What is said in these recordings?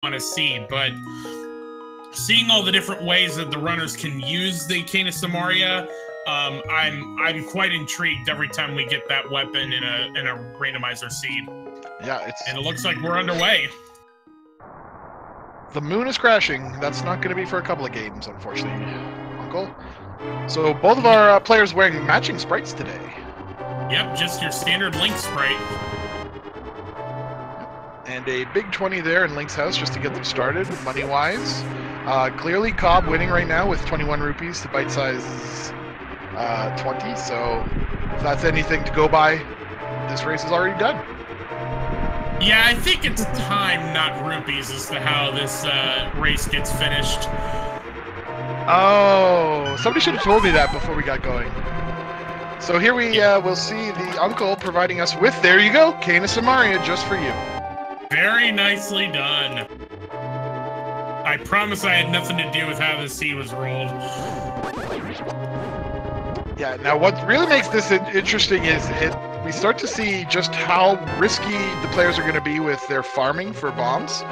on a seed, but seeing all the different ways that the runners can use the Canis Samaria, I'm quite intrigued every time we get that weapon in a randomizer seed. Yeah, and it looks like we're underway. The moon is crashing. That's not going to be for a couple of games, unfortunately, Uncle. So both of our players wearing matching sprites today. Yep, just your standard Link sprite. And a big 20 there in Link's house just to get them started, money-wise. Clearly, COB winning right now with 21 rupees to bite-size 20. So if that's anything to go by, this race is already done. Yeah, I think it's time, not rupees, as to how this race gets finished. Oh, somebody should have told me that before we got going. So here we will see the uncle providing us with, there you go, Canis Samaria just for you. Very nicely done. I promise I had nothing to do with how the seed was rolled. Yeah, now what really makes this interesting is we start to see just how risky the players are going to be with their farming for bombs.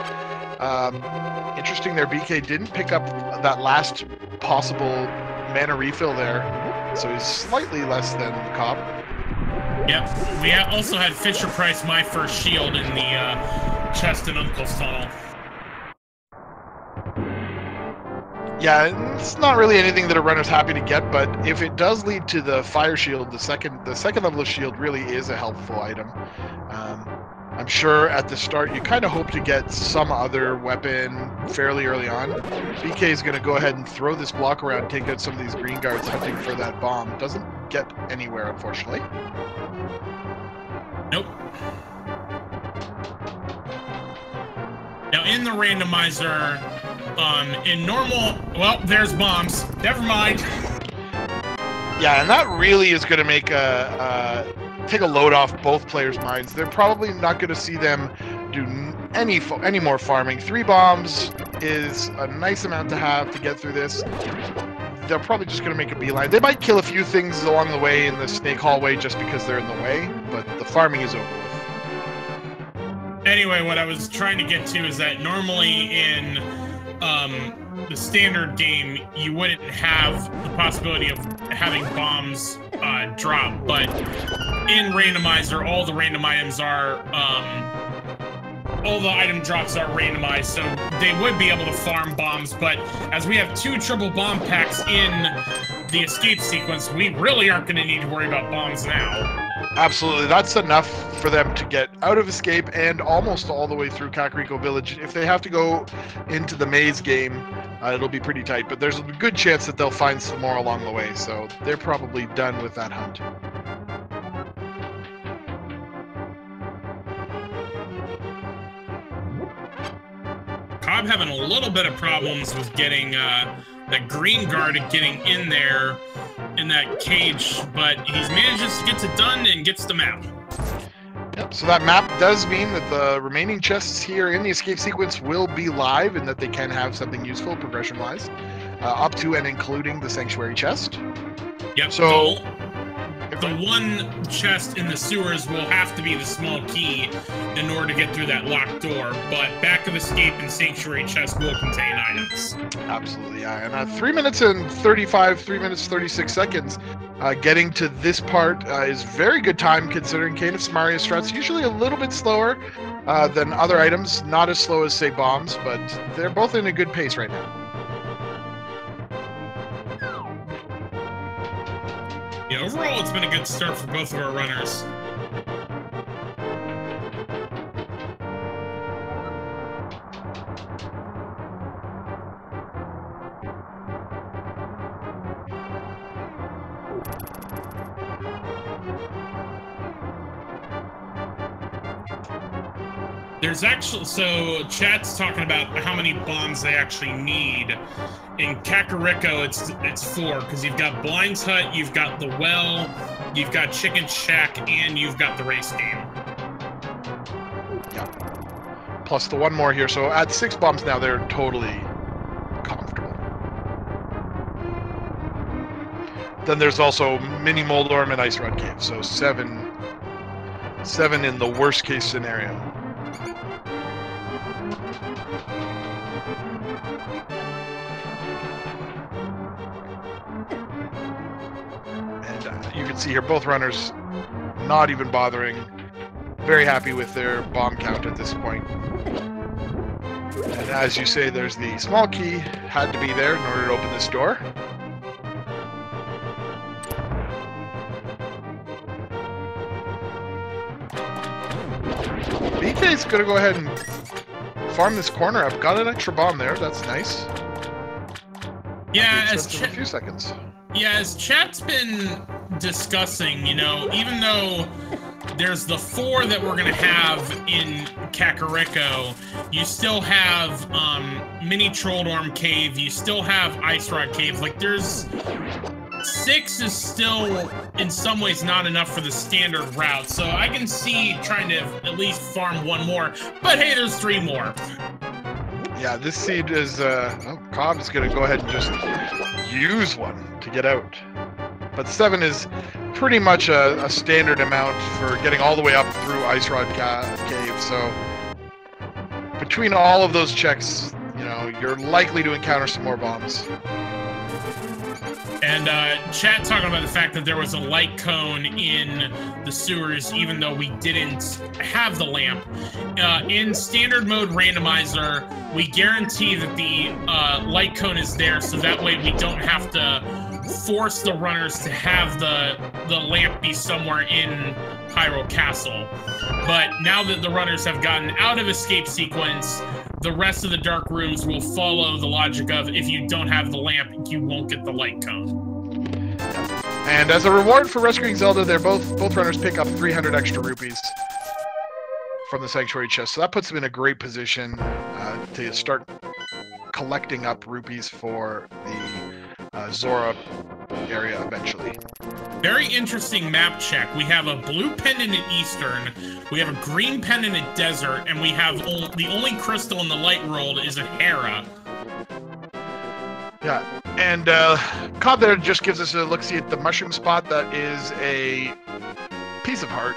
Interesting there, BK didn't pick up that last possible mana refill there, so he's slightly less than COB. Yep, we also had Fisher Price my first shield in the chest in Uncle's tunnel. Yeah, it's not really anything that a runner's happy to get, but if it does lead to the fire shield, the second level of shield really is a helpful item. I'm sure at the start you kind of hope to get some other weapon fairly early on. BK is going to go ahead and throw this block around, take out some of these green guards hunting for that bomb. Doesn't get anywhere, unfortunately. Nope. Now in the randomizer, in normal, well, there's bombs. Never mind. Yeah, and that really is going to make take a load off both players' minds. They're probably not going to see them do any more farming. 3 bombs is a nice amount to have to get through this. They're probably just going to make a beeline. They might kill a few things along the way in the snake hallway just because they're in the way, but the farming is over with. Anyway, what I was trying to get to is that normally in the standard game, you wouldn't have the possibility of having bombs drop, but in Randomizer, all the random items are, all the item drops are randomized, so they would be able to farm bombs, but as we have 2 triple bomb packs in the escape sequence, we really aren't going to need to worry about bombs now. Absolutely, that's enough for them to get out of escape and almost all the way through Kakariko Village. If they have to go into the maze game, it'll be pretty tight, but there's a good chance that they'll find some more along the way, so they're probably done with that hunt. COB having a little bit of problems with getting that green guard and getting in there in that cage, but he manages to get it done and gets the map. Yep, so that map does mean that the remaining chests here in the escape sequence will be live and that they can have something useful progression-wise, up to and including the Sanctuary chest. Yep, so the one chest in the sewers will have to be the small key in order to get through that locked door, but Back of Escape and Sanctuary chest will contain items. Absolutely, yeah. And 3 minutes and 35, 3 minutes 36 seconds. Getting to this part is very good time considering Canis Samaria strats usually a little bit slower than other items, not as slow as, say, bombs, but they're both in a good pace right now. Yeah, overall, it's been a good start for both of our runners. There's actually, so chat's talking about how many bombs they actually need. In Kakariko, it's 4, because you've got Blind's Hut, you've got the Well, you've got Chicken Shack, and you've got the race game. Yeah. Plus the one more here, so at 6 bombs now, they're totally comfortable. Then there's also Mini Moldorm and Ice Rod Cave, so 7 in the worst case scenario. And you can see here both runners not even bothering. Very happy with their bomb count at this point. And as you say, there's the small key. Had to be there in order to open this door. BK's going to go ahead and farm this corner up. Got an extra bomb there. That's nice. Yeah, a few seconds. Yeah, as chat's been discussing, you know, even though there's the 4 that we're gonna have in Kakariko, you still have Mini Trolldorm Cave, you still have Ice Rod Cave. Like, there's 6 is still in some ways not enough for the standard route, so I can see trying to at least farm 1 more. But hey, there's 3 more. Yeah, this seed is COB is gonna go ahead and just use 1 to get out. But 7 is pretty much a standard amount for getting all the way up through Ice Rod Cave. So between all of those checks, you know, you're likely to encounter some more bombs. And chat talking about the fact that there was a light cone in the sewers, even though we didn't have the lamp. In standard mode randomizer, we guarantee that the light cone is there, so that way we don't have to force the runners to have the lamp be somewhere in Hyrule Castle. But now that the runners have gotten out of escape sequence, the rest of the dark rooms will follow the logic of if you don't have the lamp, you won't get the light cone. And as a reward for rescuing Zelda, both runners pick up 300 extra rupees from the Sanctuary chest. So that puts them in a great position to start collecting up rupees for the Zora area eventually. Very interesting map check. We have a blue pendant at Eastern, we have a green pendant at Desert, and we have the only crystal in the light world is a Hera. Yeah, and COB there just gives us a look-see at the mushroom spot. That is a piece of heart.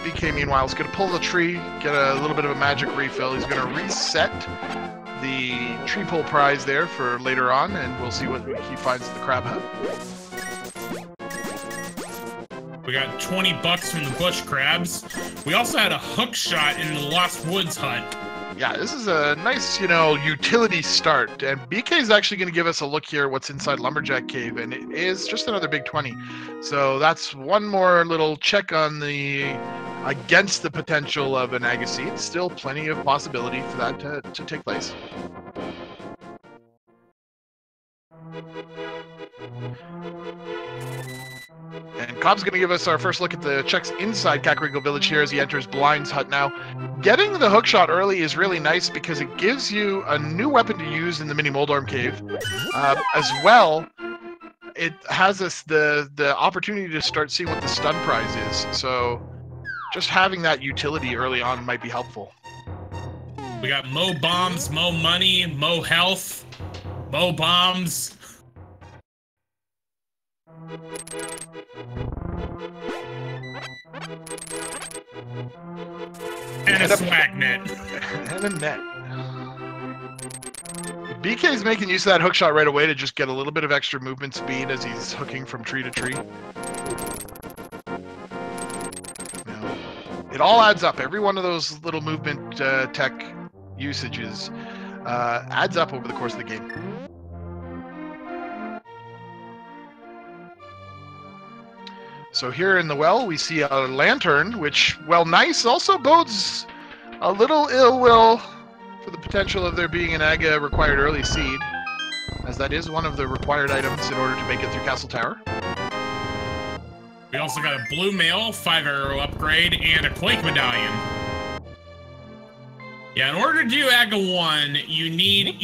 BK, meanwhile, is going to pull the tree, get a little bit of a magic refill. He's going to reset the tree pull prize there for later on, and we'll see what he finds at the crab hut. We got 20 bucks from the bush crabs. We also had a hook shot in the Lost Woods hut. Yeah, this is a nice, you know, utility start. And BK is actually going to give us a look here what's inside Lumberjack Cave, and it is just another big 20. So that's one more little check on the against the potential of an Agassiz. Still plenty of possibility for that to take place. And COB's going to give us our first look at the checks inside Kakariko Village here as he enters Blind's hut now. Getting the hookshot early is really nice because it gives you a new weapon to use in the Mini Moldorm Cave. As well, it has us the opportunity to start seeing what the stun prize is. So just having that utility early on might be helpful. We got mo bombs, mo money, mo health, mo bombs. And a swag net. And a net. BK is making use of that hookshot right away to just get a little bit of extra movement speed as he's hooking from tree to tree. Now, it all adds up. Every one of those little movement tech usages adds up over the course of the game. So here in the well, we see a lantern, which, while nice, also bodes a little ill will for the potential of there being an Aga required early seed, as that is one of the required items in order to make it through Castle Tower. We also got a blue mail, 5-arrow upgrade, and a Quake medallion. Yeah, in order to do Aga 1, you need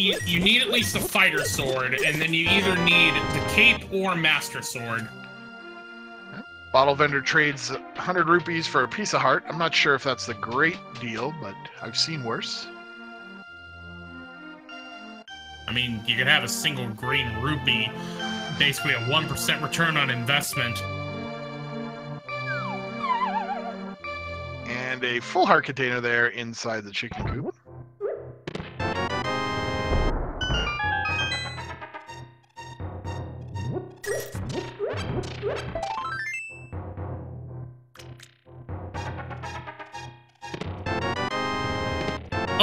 at least a fighter sword, and then you either need the cape or master sword. Bottle vendor trades 100 rupees for a piece of heart. I'm not sure if that's the great deal, but I've seen worse. I mean, you could have a single green rupee, basically a 1% return on investment. And a full heart container there inside the chicken coop.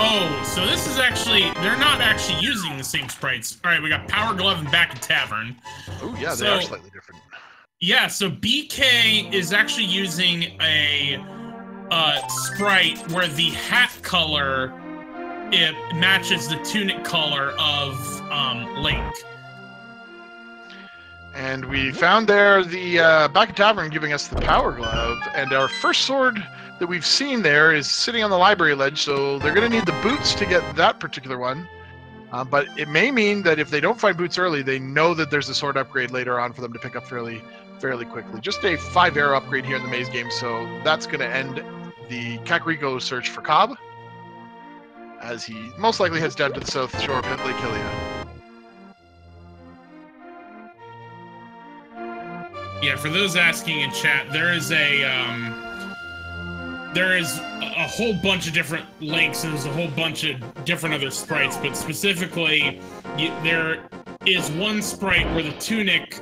Oh, so this is actually, they're not actually using the same sprites. All right, we got Power Glove and Back in Tavern. Oh, yeah, they are slightly different. Yeah, so BK is actually using a sprite where the hat color, it matches the tunic color of Link. And we found there the Back in Tavern giving us the Power Glove, and our first sword that we've seen there is sitting on the library ledge, so they're going to need the boots to get that particular one. But it may mean that if they don't find boots early, they know that there's a sword upgrade later on for them to pick up fairly quickly. Just a 5-arrow upgrade here in the maze game, so that's going to end the Kakariko search for Cobb, as he most likely heads down to the south shore of Lake Hylia. Yeah, for those asking in chat, there is a whole bunch of different links, and there's a whole bunch of different other sprites, but specifically, there is one sprite where the tunic,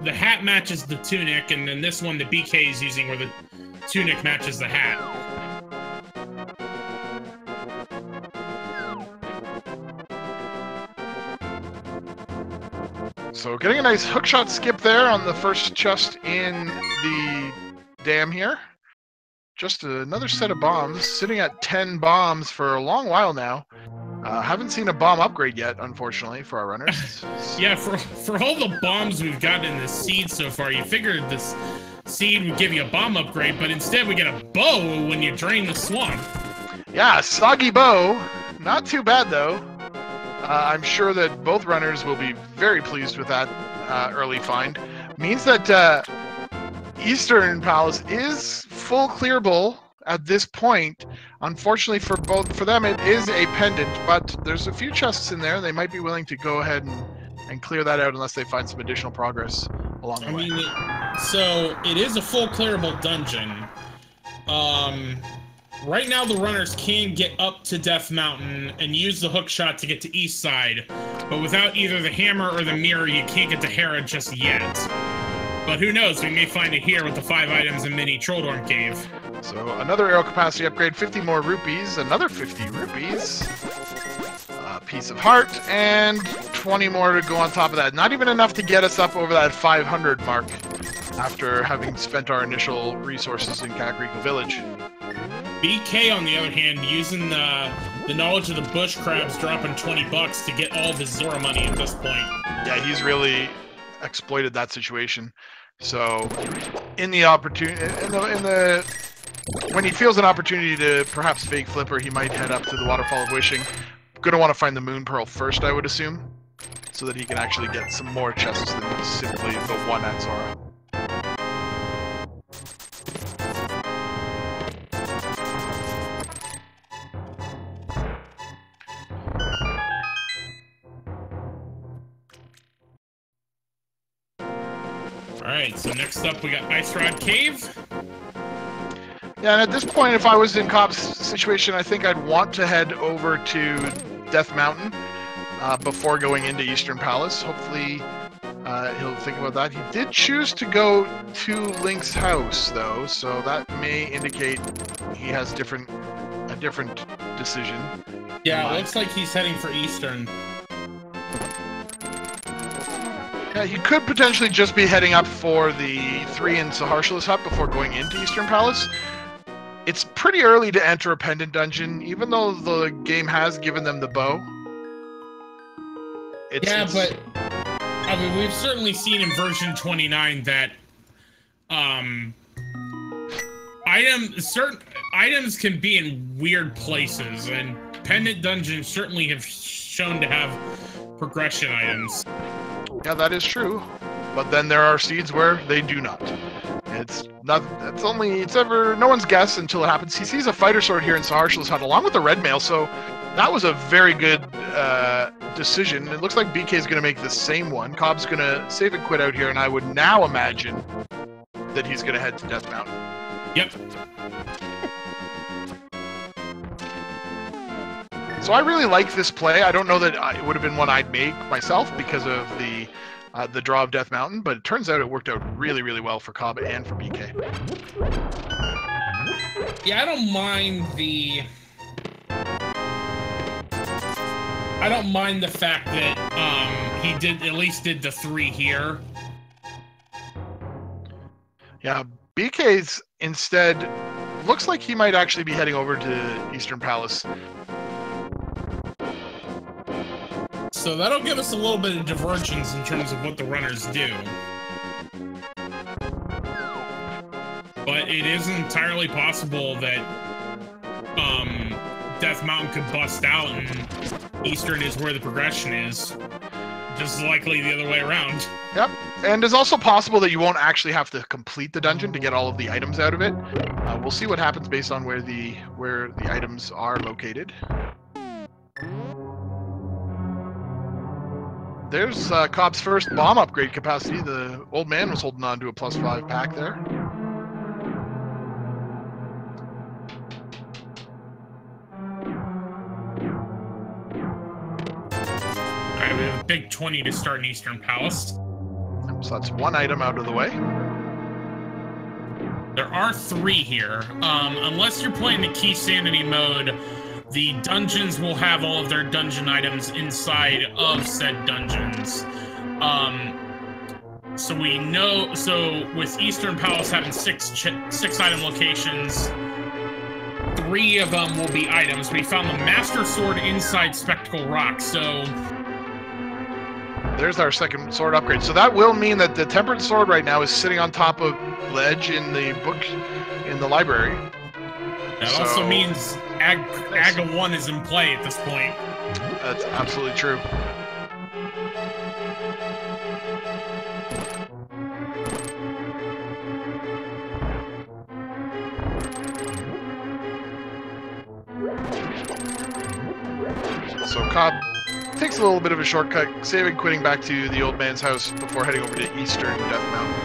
the hat matches the tunic, and then this one the BK is using where the tunic matches the hat. So getting a nice hookshot skip there on the first chest in the dam here. Just another set of bombs, sitting at 10 bombs for a long while now. Haven't seen a bomb upgrade yet, unfortunately, for our runners. Yeah, for all the bombs we've gotten in this seed so far, you figured this seed would give you a bomb upgrade, but instead we get a bow when you drain the swamp. Yeah, soggy bow. Not too bad, though. I'm sure that both runners will be very pleased with that early find. Means that Eastern Palace is full clearable at this point. Unfortunately for them, it is a pendant, but there's a few chests in there. They might be willing to go ahead and clear that out unless they find some additional progress along the way. So it is a full clearable dungeon. Right now, the runners can get up to Death Mountain and use the hook shot to get to East Side, but without either the hammer or the mirror, you can't get to Hera just yet. But who knows, we may find it here with the 5 items in Mini Trolldorn Cave. So another arrow capacity upgrade, 50 more rupees, another 50 rupees, a piece of heart, and 20 more to go on top of that. Not even enough to get us up over that 500 mark after having spent our initial resources in Kakariko Village. BK, on the other hand, using the knowledge of the bush crabs, dropping 20 bucks to get all of his Zora money at this point. Yeah, he's really exploited that situation. So, in the opportunity, when he feels an opportunity to perhaps fake flipper, he might head up to the Waterfall of Wishing. Gonna want to find the Moon Pearl first, I would assume, so that he can actually get some more chests than simply the one at Zora. Alright, so next up we got Ice Rod Cave. Yeah, and at this point, if I was in Cobb's situation, I think I'd want to head over to Death Mountain before going into Eastern Palace. Hopefully, he'll think about that. He did choose to go to Link's house, though, so that may indicate he has a different decision. Yeah, it looks like he's heading for Eastern. Yeah, he could potentially just be heading up for the 3 in Saharshala's hut before going into Eastern Palace. It's pretty early to enter a pendant dungeon, even though the game has given them the bow. But I mean, we've certainly seen in version 29 that certain items can be in weird places, and pendant dungeons certainly have shown to have progression items. Yeah, that is true. But then there are seeds where they do not. It's no one's guess until it happens. He sees a fighter sword here in Saharshala's hut along with the red mail, so that was a very good decision. It looks like BK is going to make the same one. Cobb's going to save and quit out here, and I would now imagine that he's going to head to Death Mountain. Yep. So I really like this play. I don't know that it would have been one I'd make myself because of the the draw of Death Mountain, but it turns out it worked out really, really well for COB and for BK. Yeah, I don't mind the... I don't mind the fact that he at least did the 3 here. Yeah, BK's instead looks like he might actually be heading over to Eastern Palace. So that'll give us a little bit of divergence in terms of what the runners do. But it is entirely possible that Death Mountain could bust out and Eastern is where the progression is. Just as likely the other way around. Yep, and it's also possible that you won't actually have to complete the dungeon to get all of the items out of it. We'll see what happens based on where the items are located. There's COB's first bomb upgrade capacity. The old man was holding on to a +5 pack there. Alright, we have a big 20 to start in Eastern Palace. So that's 1 item out of the way. There are 3 here. Unless you're playing the Key Sanity mode, the dungeons will have all of their dungeon items inside of said dungeons. So we know, so with Eastern Palace having 6 item locations, 3 of them will be items. We found the Master Sword inside Spectacle Rock, so... There's our second sword upgrade. So that will mean that the Tempered Sword right now is sitting on top of ledge in the book in the library. That also means AGA 1 is in play at this point. That's absolutely true. So COB takes a little bit of a shortcut, saving quitting back to the old man's house before heading over to Eastern Death Mountain.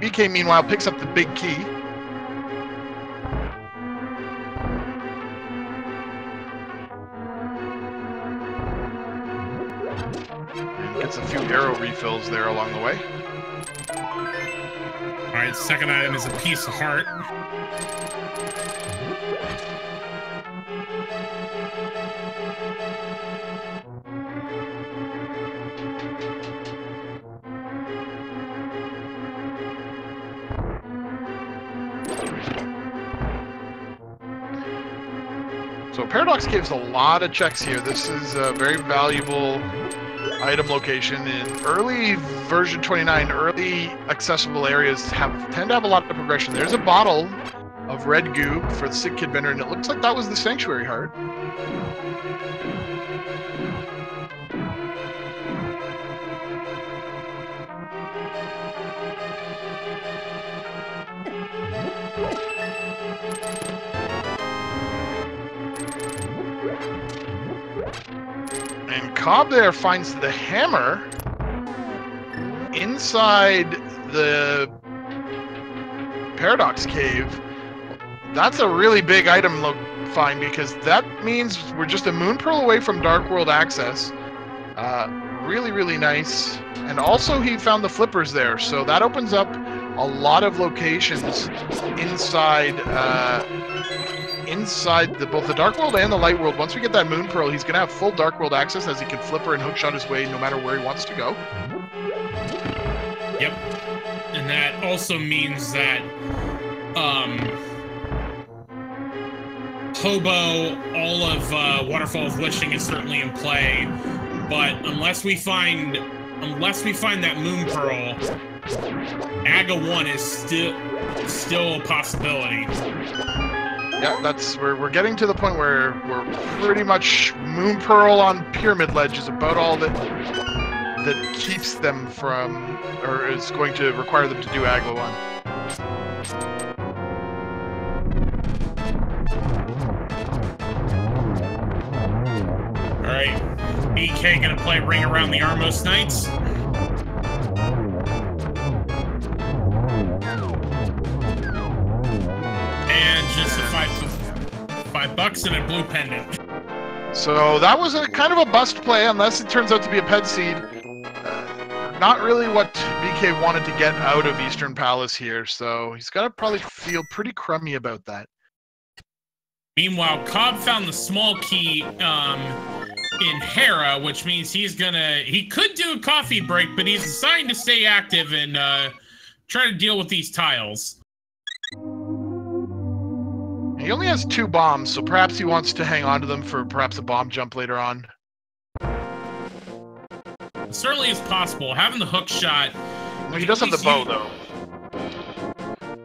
BK meanwhile picks up the big key. And gets a few arrow refills there along the way. Alright, second item is a piece of heart. So Paradox gives a lot of checks here. This is a very valuable item location. In early version 29, early accessible areas tend to have a lot of progression. There's a bottle of red goo for the Sick Kid Vendor, and it looks like that was the Sanctuary Heart. And COB there finds the hammer inside the Paradox Cave. That's a really big item find, because that means we're just a moon pearl away from Dark World access. Really, really nice. And also he found the flippers there, so that opens up a lot of locations inside both the Dark World and the Light World. Once we get that Moon Pearl, he's going to have full Dark World access, as he can flipper and hookshot his way no matter where he wants to go. Yep. And that also means that Hobo, all of Waterfall of Wishing is certainly in play, but unless we find that Moon Pearl, AGA 1 is still a possibility. Yeah, we're getting to the point where we're pretty much Moon Pearl on Pyramid Ledge is about all that keeps them from, or is going to require them to do AGA 1. Alright, BK gonna play Ring Around the Armos Knights. And just a $5 and a blue pendant. So that was a kind of a bust play, unless it turns out to be a ped seed. not really what BK wanted to get out of Eastern Palace here, so he's got to probably feel pretty crummy about that. Meanwhile, Cobb found the small key in Hera, which means he could do a coffee break, but he's deciding to stay active and try to deal with these tiles. He only has 2 bombs, so perhaps he wants to hang on to them for perhaps a bomb jump later on. It certainly is possible. Having the hook shot... Well, he does have the bow, though.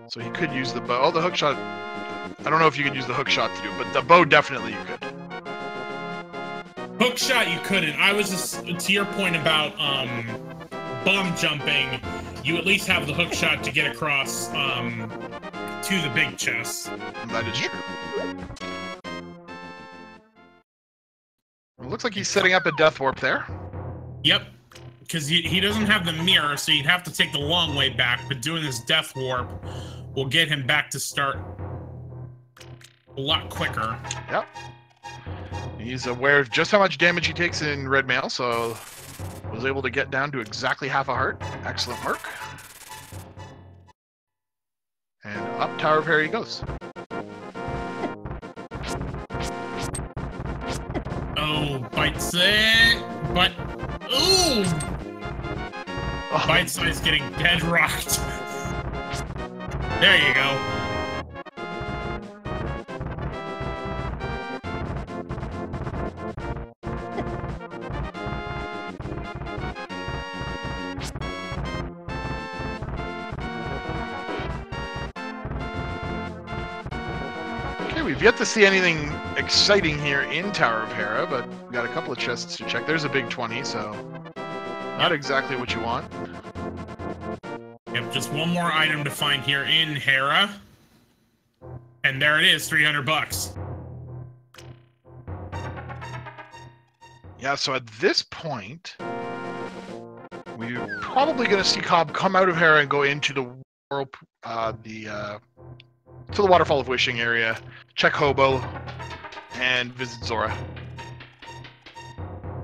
So he could use the bow. Oh, the hook shot... I don't know if you could use the hook shot to do it, but the bow definitely you could. Hook shot you couldn't. I was just... To your point about bomb jumping, you at least have the hook shot to get across to the big chest. That is true. It looks like he's setting up a death warp there. Yep, because he doesn't have the mirror, so you'd have to take the long way back, but doing this death warp will get him back to start a lot quicker. Yep. He's aware of just how much damage he takes in red mail, so was able to get down to exactly half a heart. Excellent work. And up Tower of Hera he goes. Oh, bites it, but ooh! Oh. Bite size getting dead rocked. There you go. We've yet to see anything exciting here in Tower of Hera, but we got a couple of chests to check. There's a big 20, so not exactly what you want. Yep, just one more item to find here in Hera. And there it is, 300 bucks. Yeah, so at this point, we're probably going to see Cobb come out of Hera and go into the world, to the Waterfall of Wishing area, check Hobo, and visit Zora.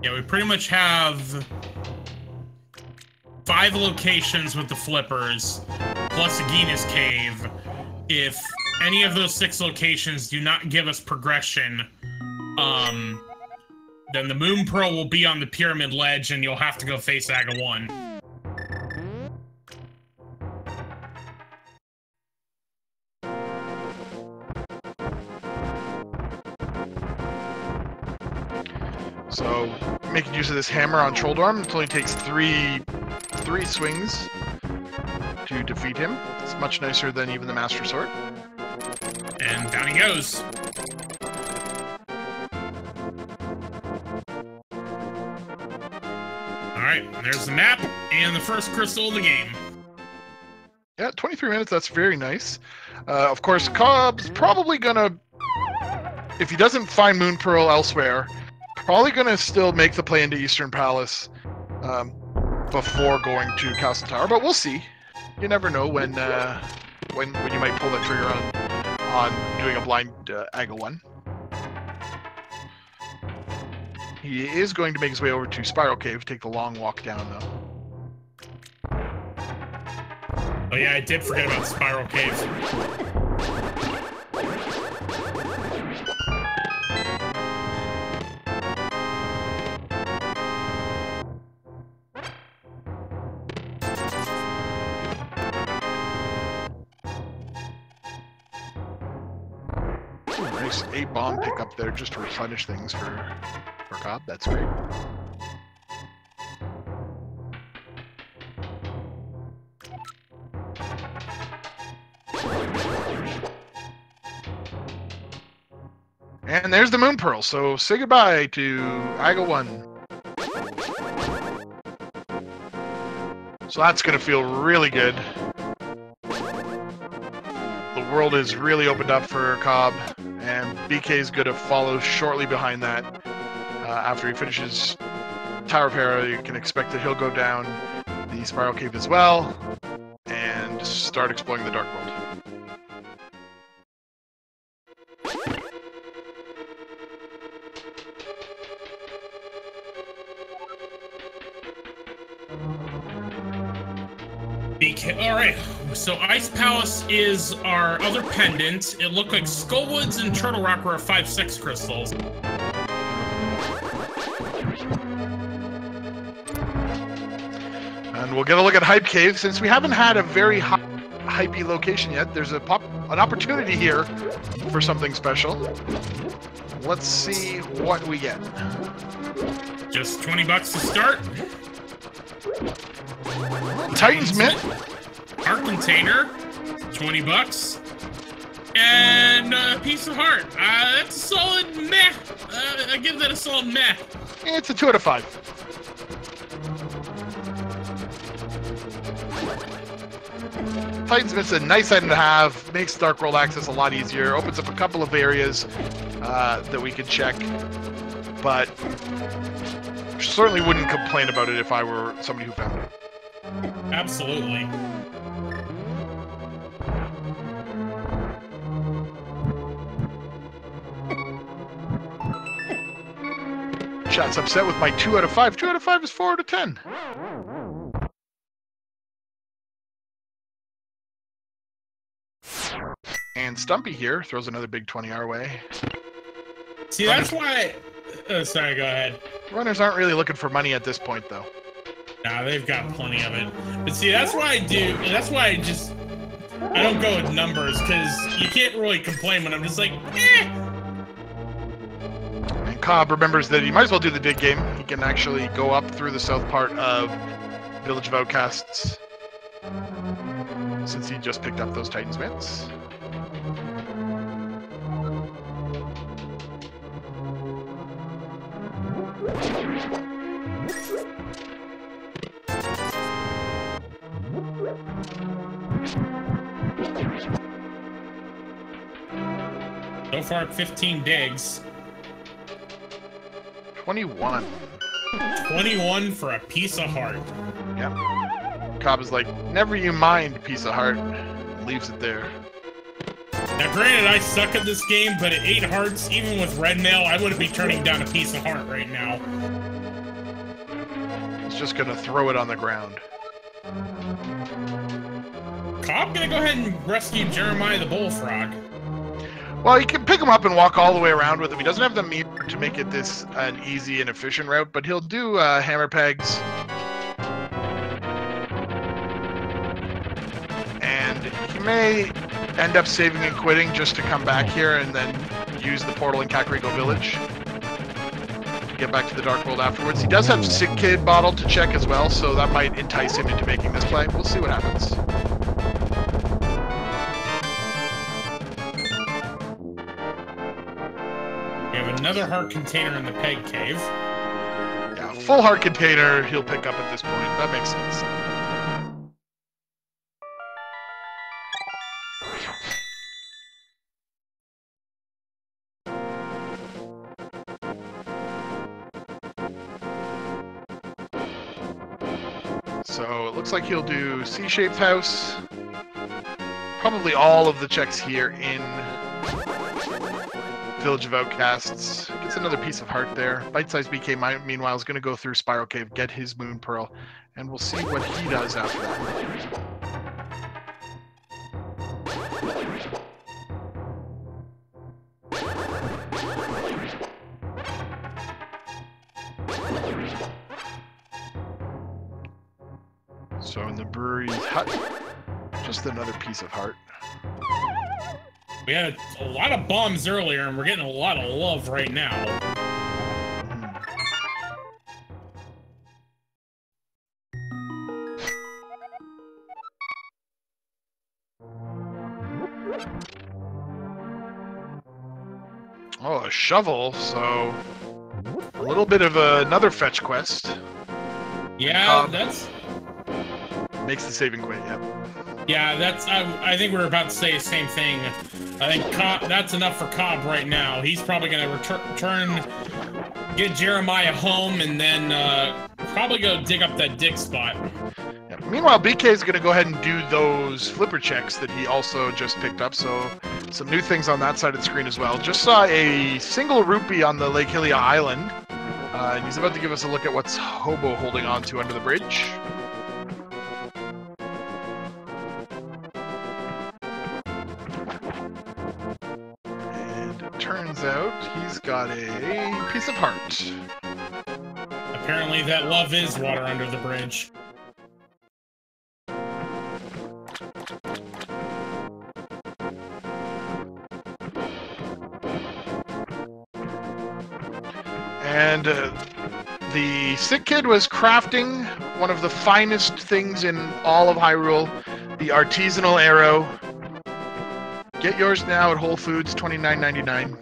Yeah, we pretty much have 5 locations with the flippers, plus Agina's Cave. If any of those 6 locations do not give us progression, then the Moon Pearl will be on the Pyramid Ledge, and you'll have to go face Aga 1. So, making use of this hammer on Troll Dorm, it only takes three swings to defeat him. It's much nicer than even the Master Sword. And down he goes. Alright, there's the map and the first crystal of the game. Yeah, 23 minutes, that's very nice. Of course, Cobb's probably gonna, if he doesn't find Moon Pearl elsewhere, probably gonna still make the play into Eastern Palace before going to Castle Tower, but we'll see. You never know when you might pull the trigger on doing a blind Aga 1. He is going to make his way over to Spiral Cave, take the long walk down though. Oh yeah, I did forget about Spiral Cave. Nice A-bomb pick up there just to replenish things for Cobb. That's great. And there's the Moon Pearl, so say goodbye to Aga 1. So that's going to feel really good. The world is really opened up for Cobb, and BK is going to follow shortly behind that. After he finishes Tower of Hera, you can expect that he'll go down the Spiral Cave as well, and start exploring the Dark World. BK. All right. So Ice Palace is our other pendant. It looked like Skullwoods and Turtle Rock were 5-6 crystals. And we'll get a look at Hype Cave. Since we haven't had a very hypey location yet, there's an opportunity here for something special. Let's see what we get. Just $20 to start. Titan's Mint. Heart container, $20. And a piece of heart. That's a solid meh. I give that a solid meh. It's a 2 out of 5. Titan's Mint's a nice item to have. Makes Dark World access a lot easier. Opens up a couple of areas that we could check. But certainly wouldn't complain about it if I were somebody who found it. Absolutely. Chat's upset with my 2 out of 5. 2 out of 5 is 4 out of 10. And Stumpy here throws another big 20 our way. See, that's why... sorry, go ahead. Runners aren't really looking for money at this point, though. Nah, they've got plenty of it. But see, that's why I do... That's why I don't go with numbers, because you can't really complain when I'm just like, eh! And Cobb remembers that he might as well do the big game. He can actually go up through the south part of Village of Outcasts, since he just picked up those Titan's Mints. So far, 15 digs. 21. 21 for a piece of heart. Yep. Cobb is like, never you mind, piece of heart. Leaves it there. Now, granted, I suck at this game, but at 8 hearts, even with red mail, I wouldn't be turning down a piece of heart right now. He's just gonna throw it on the ground. Cobb gonna go ahead and rescue Jeremiah the Bullfrog. Well, you can pick him up and walk all the way around with him. He doesn't have the meter to make it this an easy and efficient route, but he'll do hammer pegs. And he may end up saving and quitting just to come back here and then use the portal in Kakariko Village to get back to the Dark World afterwards. He does have Sick Kid Bottle to check as well, so that might entice him into making this play. We'll see what happens. We have another heart container in the Peg Cave. Yeah, full heart container he'll pick up at this point. That makes sense. So it looks like he'll do C-shaped house. Probably all of the checks here in Village of Outcasts. Gets another piece of heart there. bytesizedBK, meanwhile, is going to go through Spiral Cave, get his Moon Pearl, and we'll see what he does after that. So in the brewery's hut, just another piece of heart. We had a lot of bombs earlier, and we're getting a lot of love right now. Oh, a shovel, so a little bit of another fetch quest. Yeah, that's... Makes the saving quit, yep. Yeah, that's... I think we're about to say the same thing. I think that's enough for Cobb right now. He's probably going to return, get Jeremiah home, and then probably go dig up that dig spot. Yeah. Meanwhile, BK is going to go ahead and do those flipper checks that he also just picked up, so some new things on that side of the screen as well. Just saw a single rupee on the Lake Hylia Island. And he's about to give us a look at what's Hobo holding on to under the bridge. got a piece of heart. Apparently that love is water under the bridge. And the sick kid was crafting one of the finest things in all of Hyrule, the artisanal arrow. Get yours now at Whole Foods, $29.99.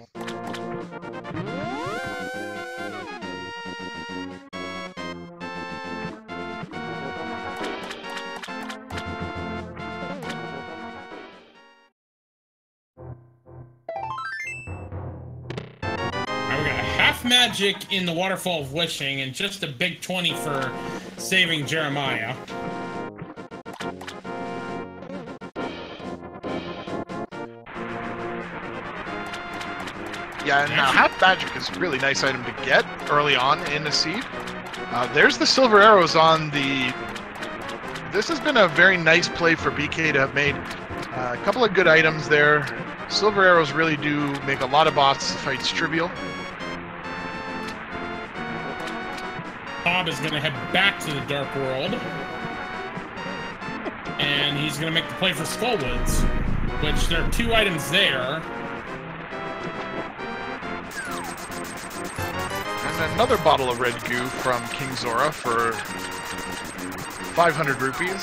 Magic in the Waterfall of Wishing, and just a big 20 for saving Jeremiah. Yeah, and now half magic is a really nice item to get early on in a seed. There's the silver arrows on the... This has been a very nice play for BK to have made. A couple of good items there. Silver arrows really do make a lot of boss fights trivial. Bob is going to head back to the Dark World, and he's going to make the play for Skullwoods, which there are 2 items there. And another bottle of red goo from King Zora for 500 rupees.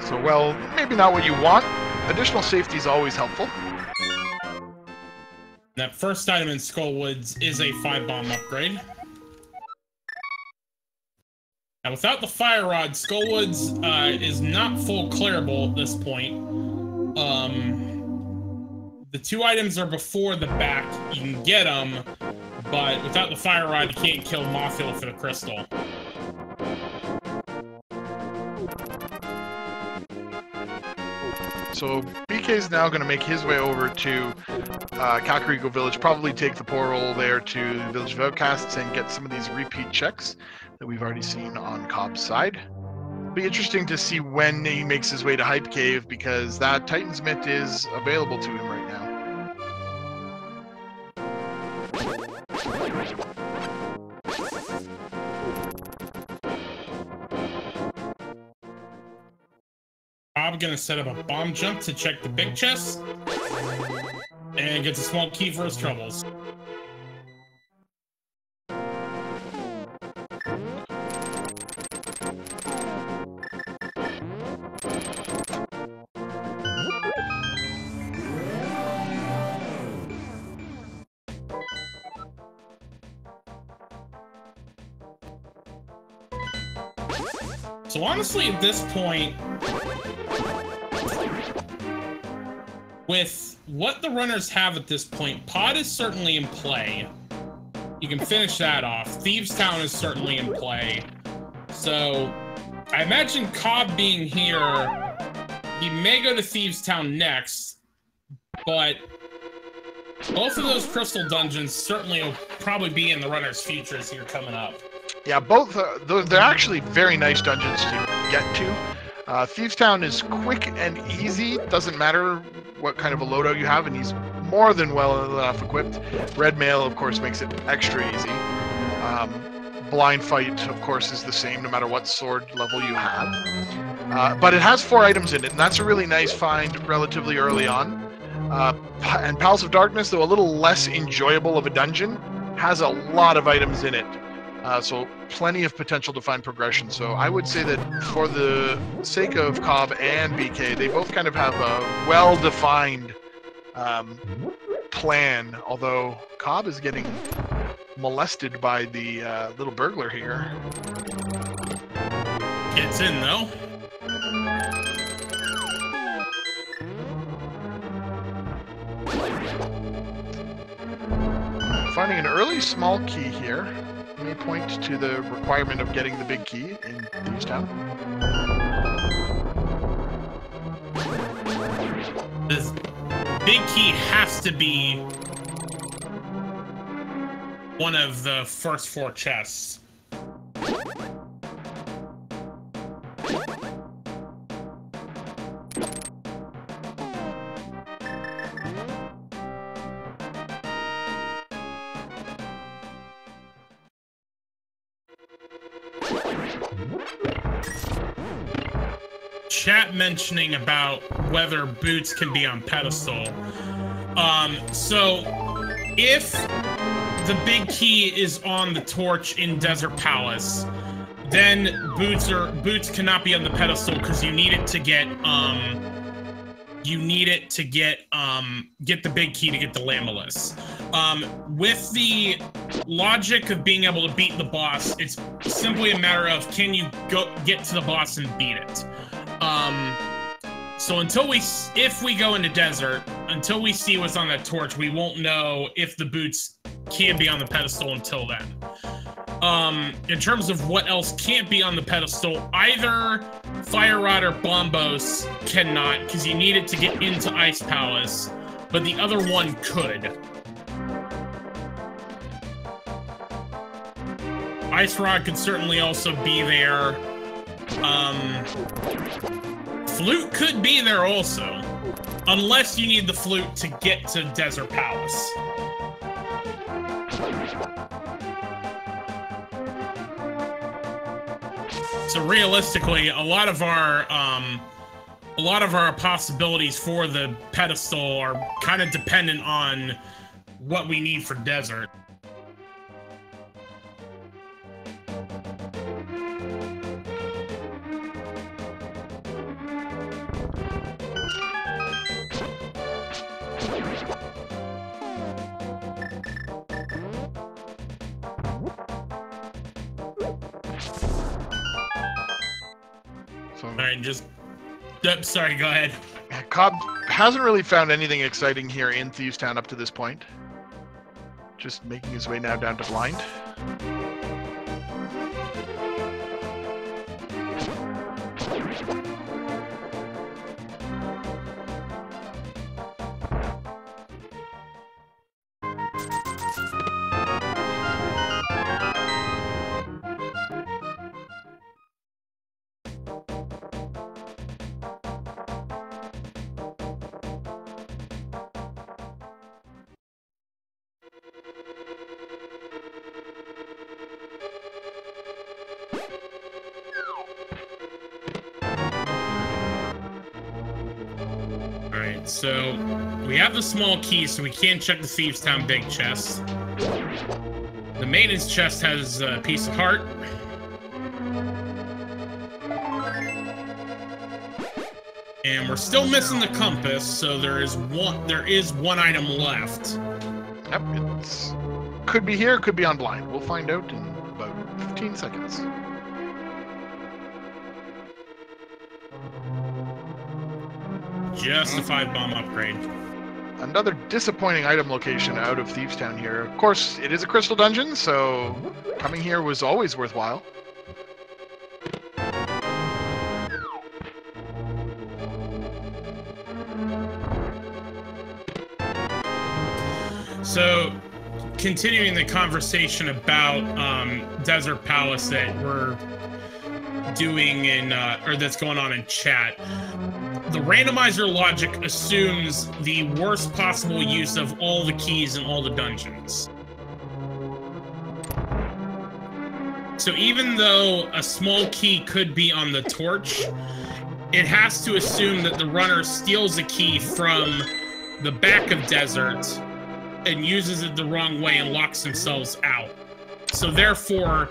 So, well, maybe not what you want. Additional safety is always helpful. That first item in Skullwoods is a 5-bomb upgrade. Now, without the Fire Rod, Skullwoods is not full clearable at this point. The 2 items are before the back. You can get them, but without the Fire Rod, you can't kill Mothula for the crystal. So BK is now going to make his way over to Kakariko Village, probably take the poor roll there to the Village of Outcasts and get some of these repeat checks that we've already seen on Cobb's side. It'll be interesting to see when he makes his way to Hype Cave, because that Titan's Mitt is available to him right now. I'm gonna set up a bomb jump to check the big chest, and gets a small key for his troubles. So honestly, at this point, with what the runners have at this point, Pod is certainly in play. You can finish that off. Thieves Town is certainly in play. So I imagine Cobb being here, he may go to Thieves Town next, but both of those crystal dungeons certainly will probably be in the runner's futures here coming up. Yeah, both, they're actually very nice dungeons to get to. Thieves Town is quick and easy. Doesn't matter what kind of a loadout you have, and he's more than well enough equipped. Red Mail, of course, makes it extra easy. Blind Fight, of course, is the same no matter what sword level you have. But it has 4 items in it, and that's a really nice find relatively early on. And Palace of Darkness, though a little less enjoyable of a dungeon, has a lot of items in it. So plenty of potential to find progression. So I would say that for the sake of Cobb and BK, they both kind of have a well-defined plan, although Cobb is getting molested by the little burglar here. Gets in, though. Finding an early small key here may point to the requirement of getting the big key in Thieves Town. This big key has to be one of the first 4 chests. Chat mentioning about whether boots can be on pedestal. So if the big key is on the torch in Desert Palace, then boots cannot be on the pedestal because you need it to get get the big key to get the Lamulus. With the logic of being able to beat the boss, it's simply a matter of can you get to the boss and beat it. So if we go into desert, until we see what's on that torch, we won't know if the boots can be on the pedestal until then. In terms of what else can't be on the pedestal, either Fire Rod or Bombos cannot, because you need it to get into Ice Palace, but the other one could. Ice Rod could certainly also be there. Flute could be there also, unless you need the flute to get to Desert Palace. So realistically, a lot of our possibilities for the pedestal are kind of dependent on what we need for desert. Sorry, go ahead. Cobb hasn't really found anything exciting here in Thieves Town up to this point. Just making his way now down to Blind. So, we have the small key, so we can't check the Thieves Town big chest. The maintenance chest has a piece of heart. And we're still missing the compass, so there is one item left. Yep, it could be here, could be on Blind. We'll find out in about 15 seconds. Just a 5-bomb upgrade. Another disappointing item location out of Thieves Town here. Of course, it is a crystal dungeon, so coming here was always worthwhile. So, continuing the conversation about Desert Palace that we're doing in, or that's going on in chat, the randomizer logic assumes the worst possible use of all the keys in all the dungeons. So even though a small key could be on the torch, it has to assume that the runner steals a key from the back of desert and uses it the wrong way and locks themselves out. So therefore,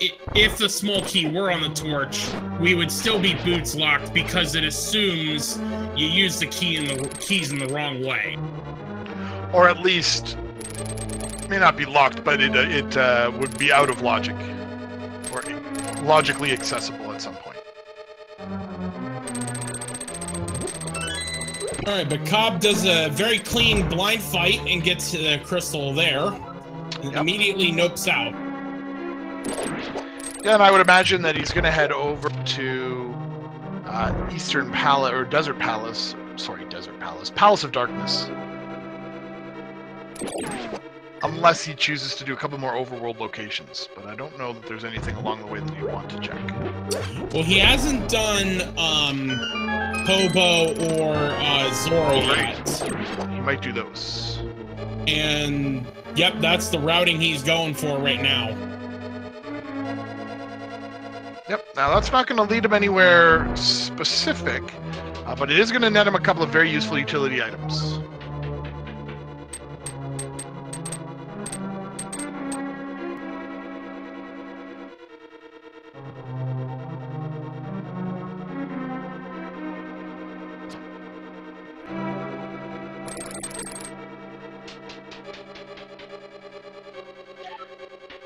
if the small key were on the torch, we would still be boots locked because it assumes you use the keys in the wrong way. Or at least, may not be locked, but it would be out of logic. Or logically accessible at some point. Alright, but Cobb does a very clean blind fight and gets the crystal there. And immediately nopes out. Yeah, and I would imagine that he's going to head over to Eastern Palace, or Desert Palace. Sorry, Desert Palace. Palace of Darkness. Unless he chooses to do a couple more overworld locations. But I don't know that there's anything along the way that you want to check. Well, he hasn't done Hobo or Zoro yet. He might do those. And, yep, that's the routing he's going for right now. Now, that's not going to lead him anywhere specific, but it is going to net him a couple of very useful utility items.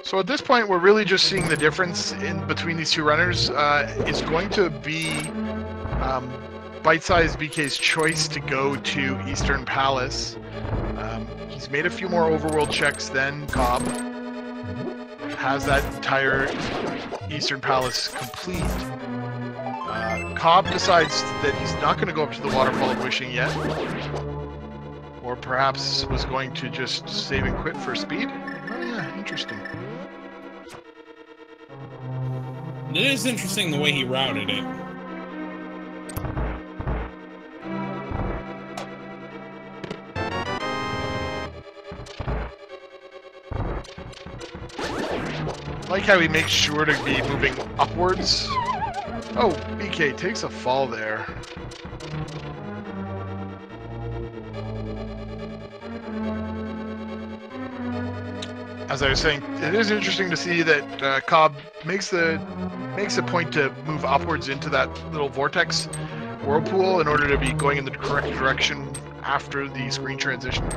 So at this point, we're really just seeing the difference in between these two runners. Is going to be bytesizedBK's choice to go to Eastern Palace. He's made a few more overworld checks than COB. Has that entire Eastern Palace complete. COB decides that he's not going to go up to the Waterfall of Wishing yet. Or perhaps was going to just save and quit for speed. Oh yeah, interesting. It is interesting the way he routed it. I like how he makes sure to be moving upwards. Oh, BK takes a fall there. As I was saying, it is interesting to see that COB makes a point to move upwards into that little vortex whirlpool in order to be going in the correct direction after the screen transition.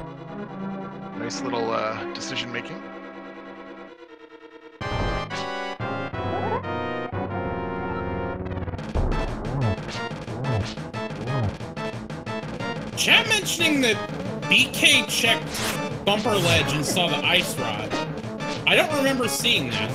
Nice little decision making. Chat mentioning that BK checked bumper ledge and saw the ice rod. I don't remember seeing that.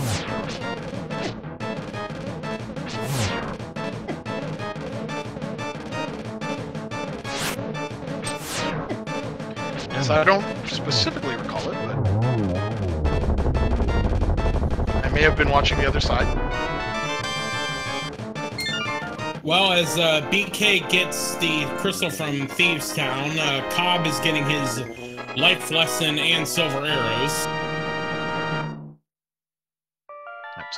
Yes, I don't specifically recall it, but I may have been watching the other side. Well, as BK gets the crystal from Thieves Town, COB is getting his life lesson and silver arrows.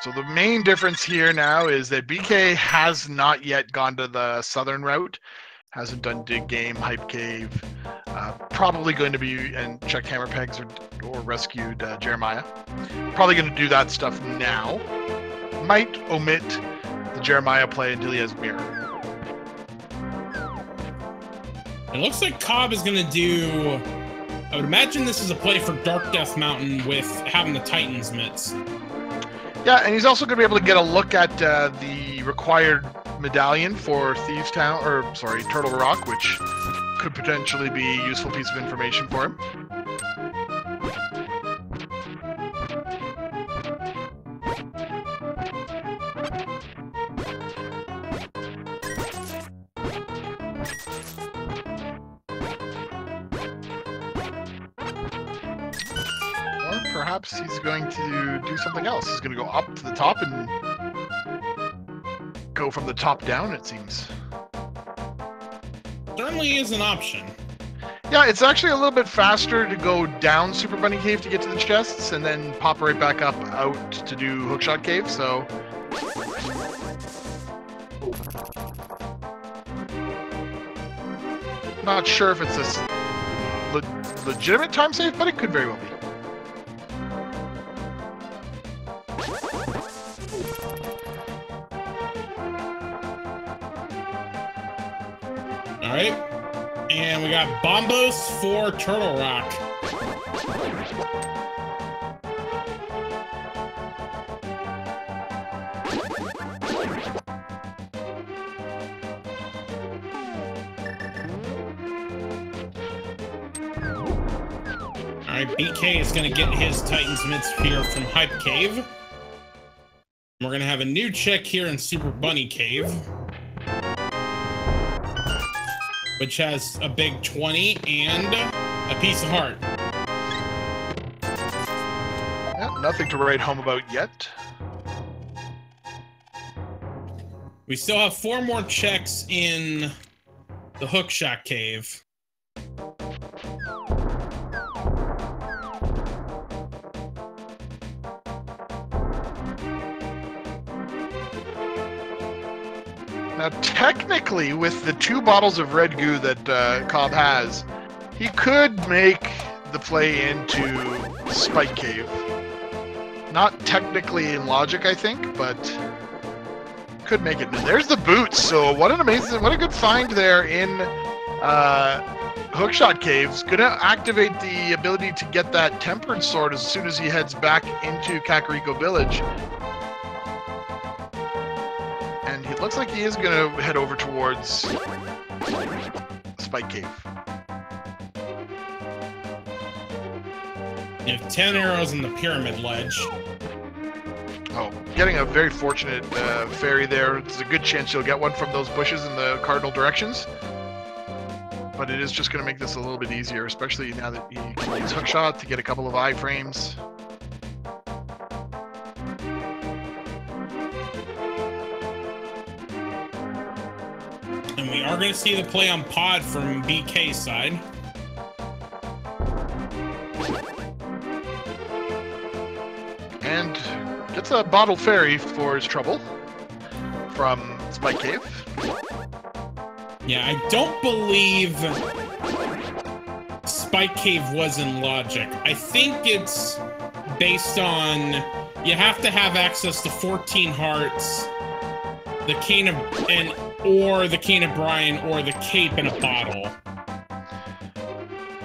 So the main difference here now is that BK has not yet gone to the southern route, hasn't done Dig Game, Hype Cave, probably going to be and checked Hammer Pegs or rescued Jeremiah. Probably going to do that stuff now. Might omit the Jeremiah play until he has Mirror. It looks like COB is going to do... I would imagine this is a play for Dark Death Mountain with having the Titan's mitts. Yeah, and he's also going to be able to get a look at the required medallion for Thieves Town, or sorry, Turtle Rock, which could potentially be a useful piece of information for him. Perhaps he's going to do something else. He's going to go up to the top and go from the top down, it seems. Certainly is an option. Yeah, it's actually a little bit faster to go down Super Bunny Cave to get to the chests and then pop right back up out to do Hookshot Cave, so... Not sure if it's a legitimate time save, but it could very well be. Alright, and we got Bombos for Turtle Rock. Alright, BK is going to get his Titan's mitts here from Hype Cave. We're going to have a new check here in Super Bunny Cave, which has a big 20 and a piece of heart. Yeah, nothing to write home about yet. We still have 4 more checks in the Hookshot Cave. Now, technically, with the 2 bottles of red goo that Cobb has, he could make the play into Spike Cave. Not technically in logic, I think, but could make it. And there's the boots. So what a good find there in Hookshot Caves. Gonna activate the ability to get that Tempered Sword as soon as he heads back into Kakariko Village. And it looks like he is gonna head over towards Spike Cave. You have 10 arrows in the pyramid ledge. Oh, getting a very fortunate fairy there. There's a good chance you'll get one from those bushes in the cardinal directions. But it is just going to make this a little bit easier, especially now that you can use Hookshot to get a couple of iframes. And we are going to see the play on pod from BK's side. And gets a bottle fairy for his trouble from Spike Cave. Yeah, I don't believe Spike Cave was in logic. I think it's based on you have to have access to 14 hearts, the cane of or the cane of Brian or the cape in a bottle.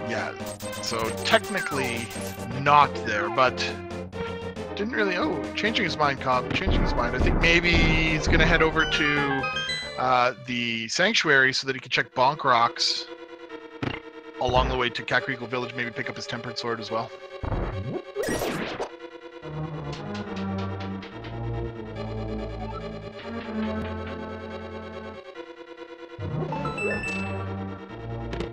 Yeah, so technically not there, but didn't really. Oh, changing his mind, Cobb. Changing his mind. I think maybe he's gonna head over to the Sanctuary so that he can check Bonk Rocks along the way to Kakariko Village. Maybe pick up his Tempered Sword as well.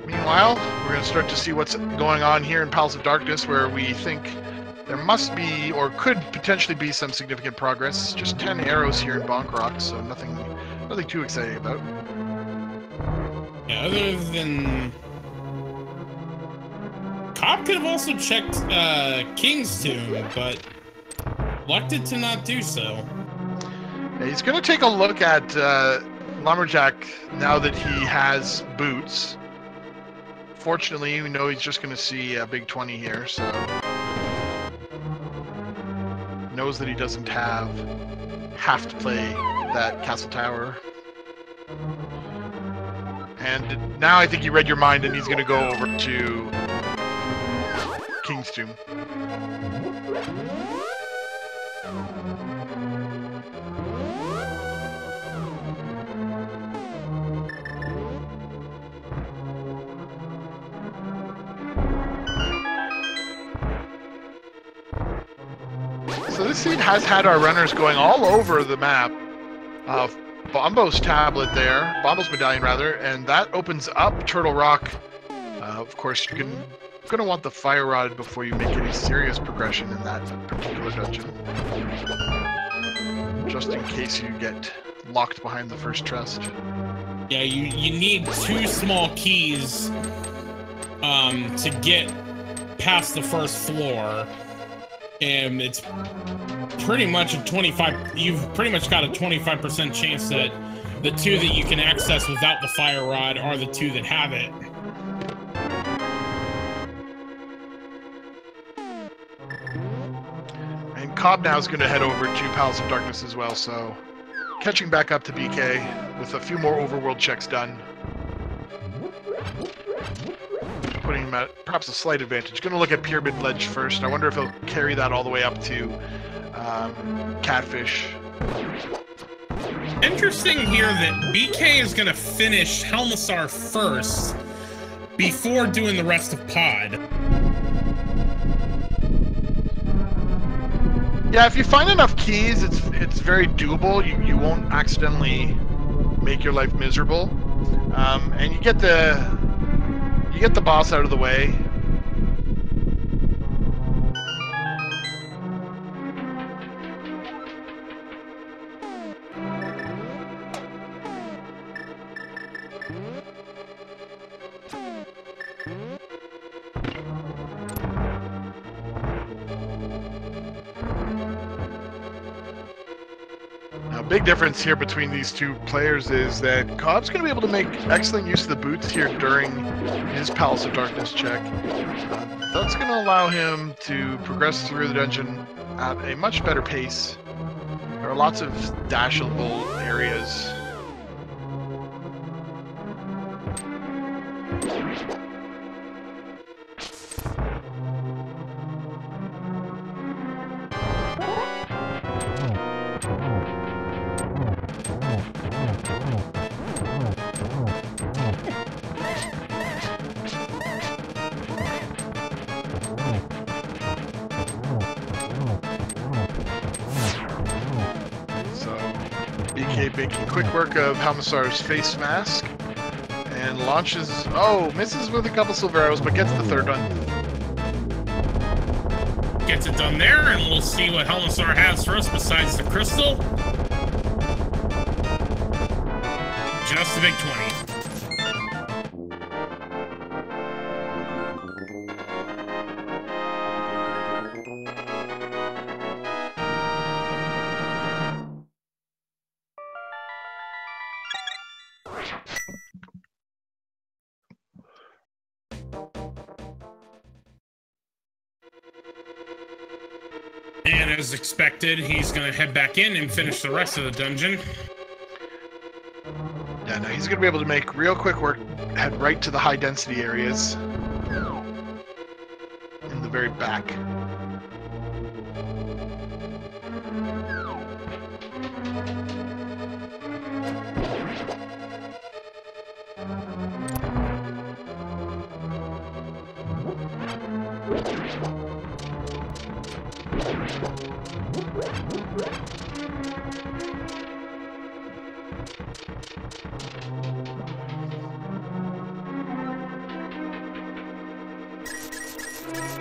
Meanwhile, we're going to start to see what's going on here in Palace of Darkness, where we think there must be, or could potentially be, some significant progress. Just 10 arrows here in Bonk Rocks, so nothing too exciting about. Yeah, other than... Cobb could have also checked King's Tomb, but elected to not do so. Yeah, he's going to take a look at Lumberjack now that he has boots. Fortunately, we know he's just going to see a big 20 here, so... knows that he doesn't have to play that Castle Tower. And now I think he read your mind and he's going to go over to King's Tomb. So this scene has had our runners going all over the map. Bombo's tablet there, Bombo's medallion rather, and that opens up Turtle Rock. Of course, you're gonna want the fire rod before you make any serious progression in that particular dungeon, just in case you get locked behind the first chest. Yeah, you need 2 small keys to get past the first floor. And it's pretty much a 25. You've pretty much got a 25% chance that the 2 that you can access without the fire rod are the 2 that have it. And Cobb now is going to head over to Palace of Darkness as well. So catching back up to BK with a few more overworld checks done. Putting him at perhaps a slight advantage. Going to look at Pyramid Ledge first. I wonder if he'll carry that all the way up to Catfish. Interesting here that BK is going to finish Helmassar first before doing the rest of Pod. Yeah, if you find enough keys, it's very doable. You won't accidentally make your life miserable, and you get the boss out of the way. Now big difference here between these two players is that Cobb's going to be able to make excellent use of the boots here during his Palace of Darkness check. That's going to allow him to progress through the dungeon at a much better pace. There are lots of dashable areas. BK making quick work of Halmasar's face mask and launches. Oh, misses with a couple silver arrows, but gets the third one. Gets it done there, and we'll see what Halmasar has for us besides the crystal. Just a big 20. And as expected, he's going to head back in and finish the rest of the dungeon. Yeah, no, he's going to be able to make real quick work, head right to the high density areas in the very back.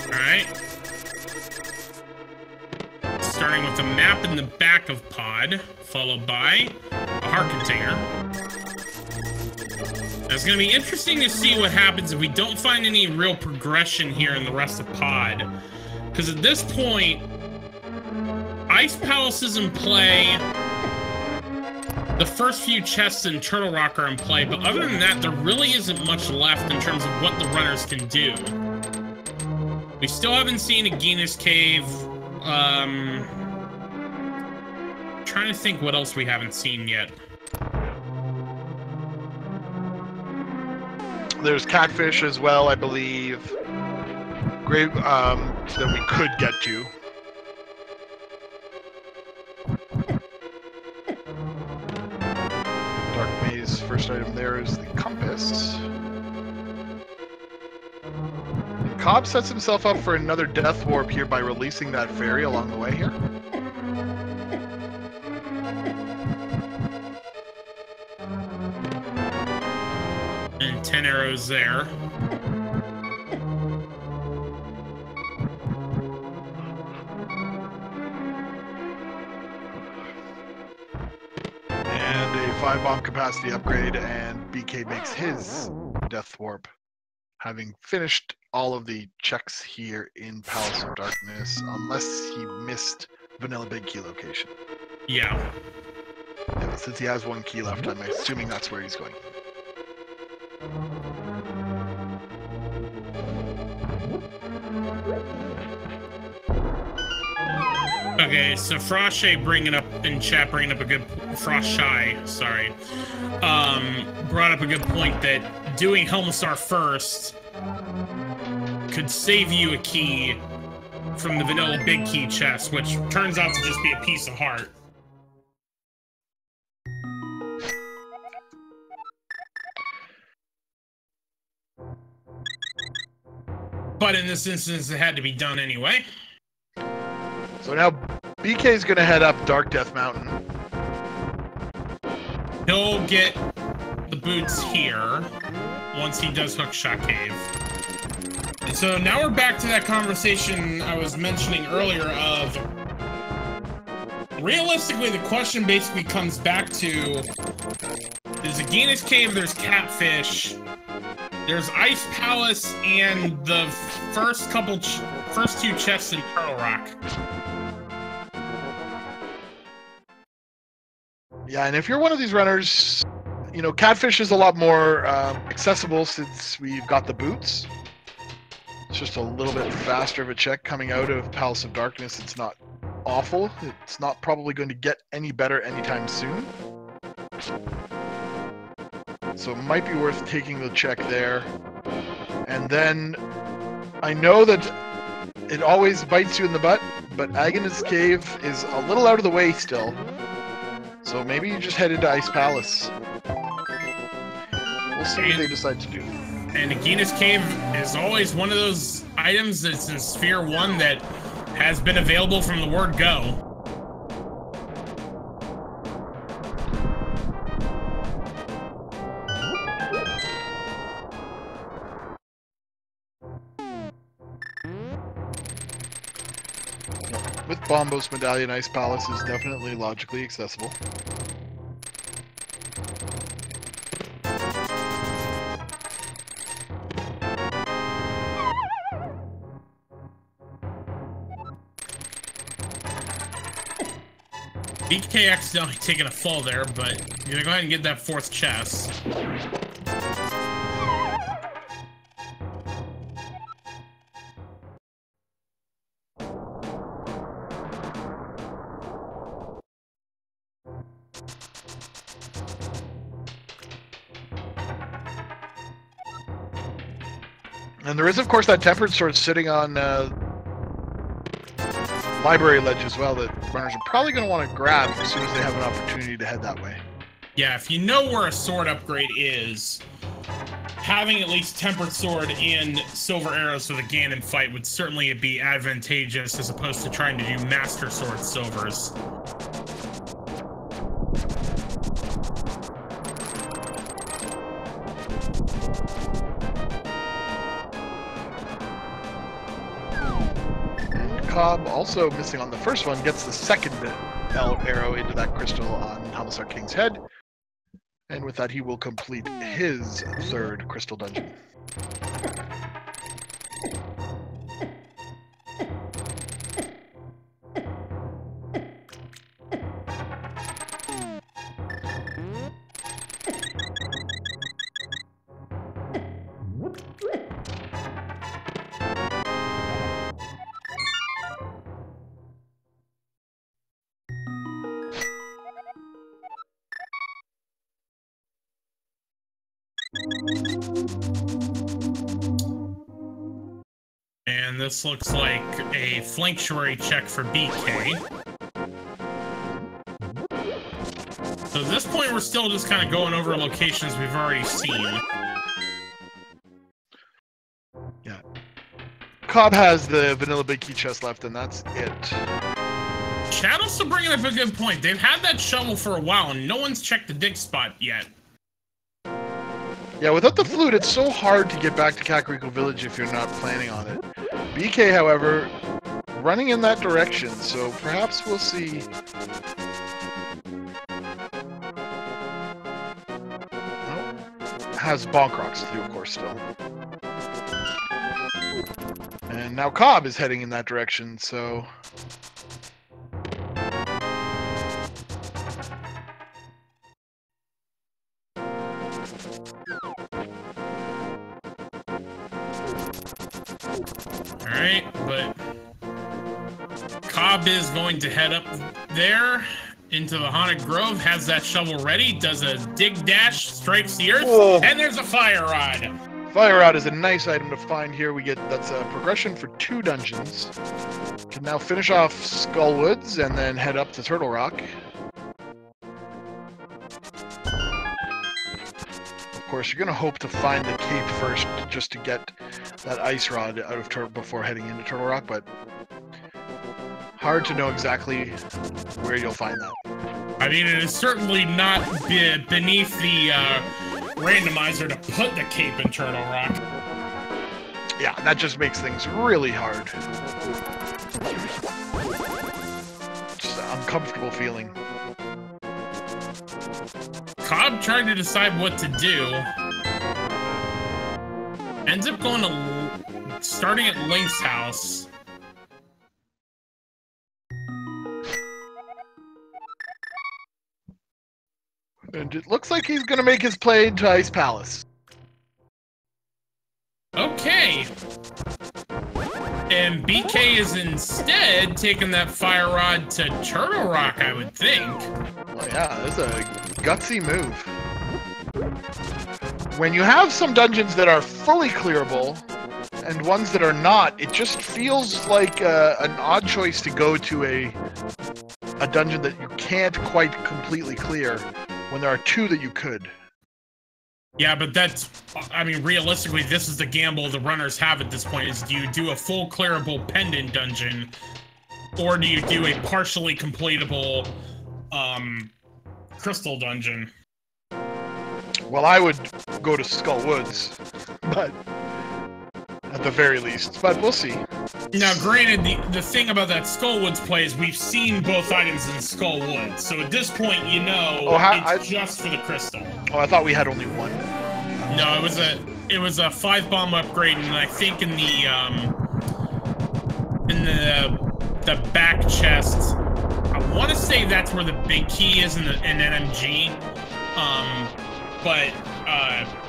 Alright. Starting with a map in the back of pod, followed by a heart container. It's going to be interesting to see what happens if we don't find any real progression here in the rest of pod. Because at this point, Ice Palace is in play. The first few chests in Turtle Rock are in play, but other than that, there really isn't much left in terms of what the runners can do. We still haven't seen a Guinness Cave. Trying to think what else we haven't seen yet. There's Catfish as well, I believe. Grave that we could get to. Dark Maze, first item there is the compass. And Cobb sets himself up for another death warp here by releasing that fairy along the way here. And 10 arrows there. And a 5-bomb capacity upgrade, and BK makes his death warp, having finished all of the checks here in Palace of Darkness, unless he missed Vanilla Big Key location. Yeah. And since he has 1 key left, I'm assuming that's where he's going. Okay, so Froshay bringing up in chat, bringing up a good Froshay, sorry, brought up a good point that doing Helmasar first could save you a key from the vanilla big key chest, which turns out to just be a piece of heart. But in this instance, it had to be done anyway. So now BK is going to head up Dark Death Mountain. He'll get the boots here once he does Hookshot Cave. And so now we're back to that conversation I was mentioning earlier of... Realistically, the question basically comes back to... There's a Guinness Cave, there's Catfish, there's Ice Palace, and the first 2 chests in Turtle Rock. Yeah, and if you're one of these runners, you know, Catfish is a lot more accessible since we've got the boots. It's just a little bit faster of a check coming out of Palace of Darkness. It's not awful. It's not probably going to get any better anytime soon. So it might be worth taking the check there. And then I know that it always bites you in the butt, but Agonist Cave is a little out of the way still. So maybe you just head into Ice Palace. We'll see what they decide to do. And Aegina's Cave is always one of those items that's in Sphere 1 that has been available from the word go. With Bombos Medallion, Ice Palace is definitely logically accessible. BK accidentally taking a fall there, but you're gonna go ahead and get that fourth chest. And there is, of course, that Tempered Sword sitting on Library Ledge as well that runners are probably going to want to grab as soon as they have an opportunity to head that way. Yeah, if you know where a sword upgrade is, having at least Tempered Sword and Silver Arrows for the Ganon fight would certainly be advantageous as opposed to trying to do Master Sword Silvers. COB, also missing on the first one, gets the second arrow into that crystal on Homicide King's head. And with that, he will complete his third crystal dungeon. And this looks like a flanctuary check for BK. So at this point, we're still just kind of going over locations we've already seen. Yeah. COB has the vanilla big key chest left, and that's it. Chad also bringing up a good point. They've had that shovel for a while, and no one's checked the dig spot yet. Yeah, without the flute, it's so hard to get back to Kakariko Village if you're not planning on it. BK, however, running in that direction, so perhaps we'll see. Well, has Bonk Rocks to do, of course, still. And now COB is heading in that direction, so... Alright, but COB is going to head up there into the Haunted Grove, has that shovel ready, does a dig dash, strikes the earth, and there's a fire rod. Fire rod is a nice item to find here. That's a progression for 2 dungeons. Can now finish off Skullwoods and then head up to Turtle Rock. Of course, you're gonna hope to find the cape first just to get that ice rod out of Turtle before heading into Turtle Rock, but hard to know exactly where you'll find that. I mean, it is certainly not beneath the randomizer to put the cape in Turtle Rock. Yeah, that just makes things really hard. Just an uncomfortable feeling. COB trying to decide what to do. Ends up going to... starting at Link's house. And it looks like he's gonna make his play to Ice Palace. Okay. And BK is instead taking that fire rod to Turtle Rock, I would think. Oh yeah, that's a gutsy move. When you have some dungeons that are fully clearable, and ones that are not, it just feels like an odd choice to go to a dungeon that you can't quite completely clear when there are two that you could. Yeah, but that's, I mean, realistically, this is the gamble the runners have at this point, is do you do a full clearable pendant dungeon, or do you do a partially completable crystal dungeon? Well, I would go to Skull Woods, but at the very least, but we'll see. Now, granted, the thing about that Skullwoods play is we've seen both items in Skullwoods, so at this point, you know, it's just for the crystal. Oh, I thought we had only one. No, it was a 5-bomb upgrade, and I think in the back chest, I want to say that's where the big key is in NMG, but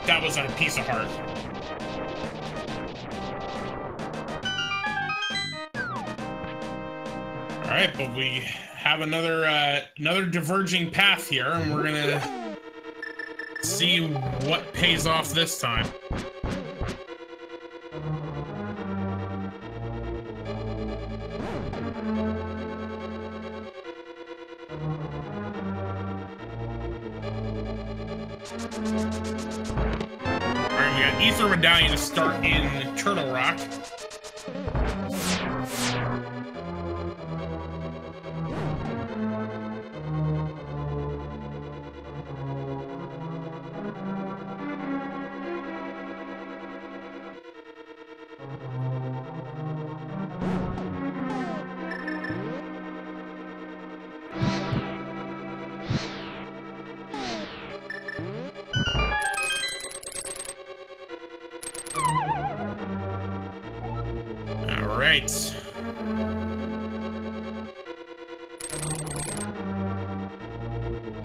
that was a piece of heart. All right, but we have another diverging path here, and we're gonna see what pays off this time. All right, we got Ether Medallion to start in Turtle Rock.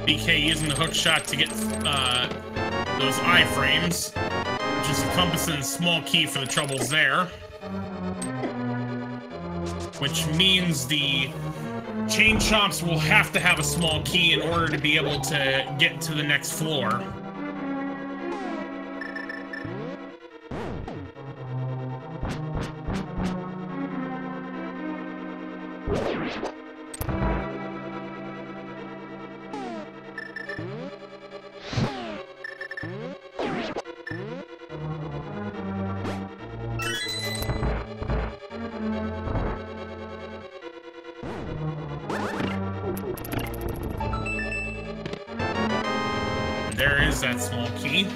BK using the hook shot to get those iframes, which is encompassing a small key for the troubles there. Which means the chain chomps will have to have a small key in order to be able to get to the next floor. There is that small key.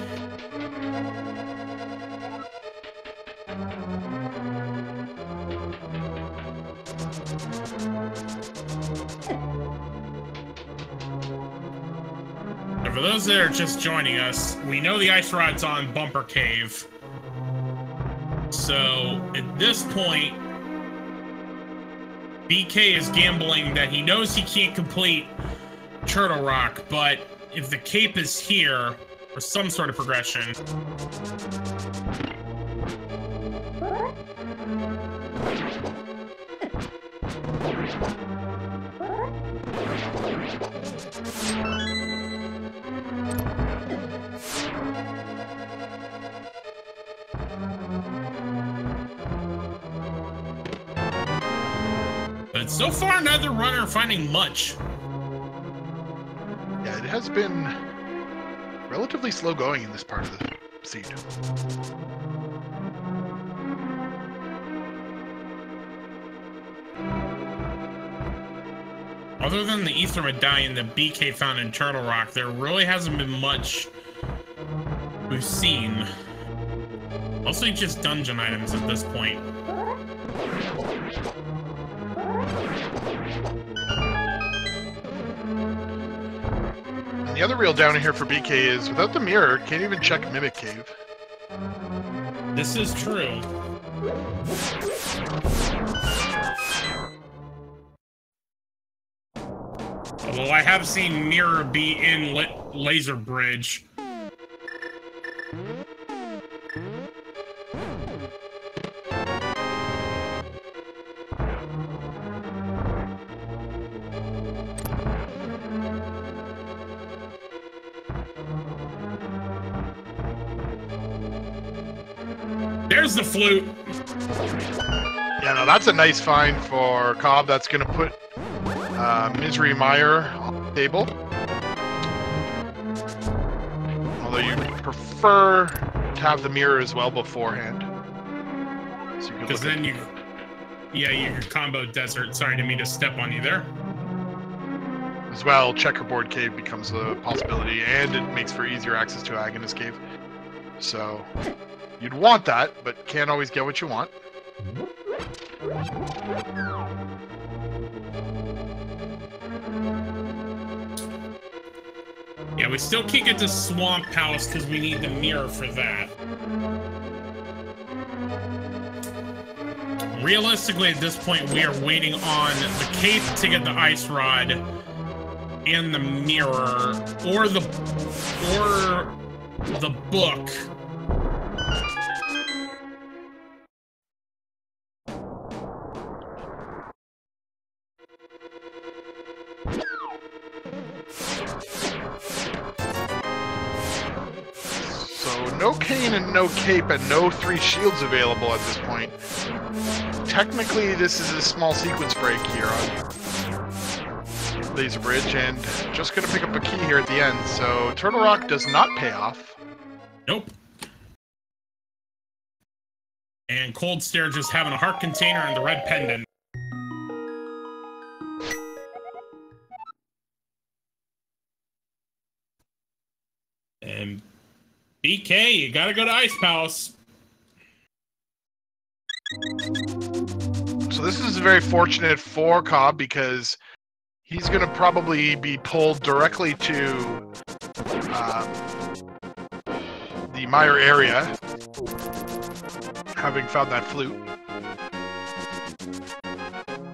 Now, for those that are just joining us, we know the ice rod's on Bumper Cave. So, at this point, BK is gambling that he knows he can't complete Turtle Rock, but if the cape is here, or some sort of progression. But so far, neither runner finding much. Yeah, it has been relatively slow going in this part of the seed. Other than the Ether Medallion that BK found in Turtle Rock, there really hasn't been much we've seen. Mostly just dungeon items at this point. The other real downer here for BK is, without the mirror, can't even check Mimic Cave. This is true. Although Although I have seen Mirror be in Laser Bridge. There's the flute. Yeah, no, that's a nice find for Cobb. That's going to put Misery Mire on the table. Although you prefer to have the mirror as well beforehand. Because so then you could combo Desert. Sorry, didn't mean to step on you there. As well, Checkerboard Cave becomes a possibility, and it makes for easier access to Agonist Cave. So, you'd want that, but can't always get what you want. Yeah, we still can't get to Swamp House because we need the mirror for that. Realistically, at this point, we are waiting on the cape to get the ice rod and the mirror, or the book. No cane and no cape and no 3 shields available at this point. Technically, this is a small sequence break here on Laser Bridge, and just going to pick up a key here at the end. So Turtle Rock does not pay off. Nope. And Cold Stare just having a heart container and the red pendant. And BK, you gotta go to Ice Palace. So this is very fortunate for Cobb because he's going to probably be pulled directly to the Mire area, having found that flute.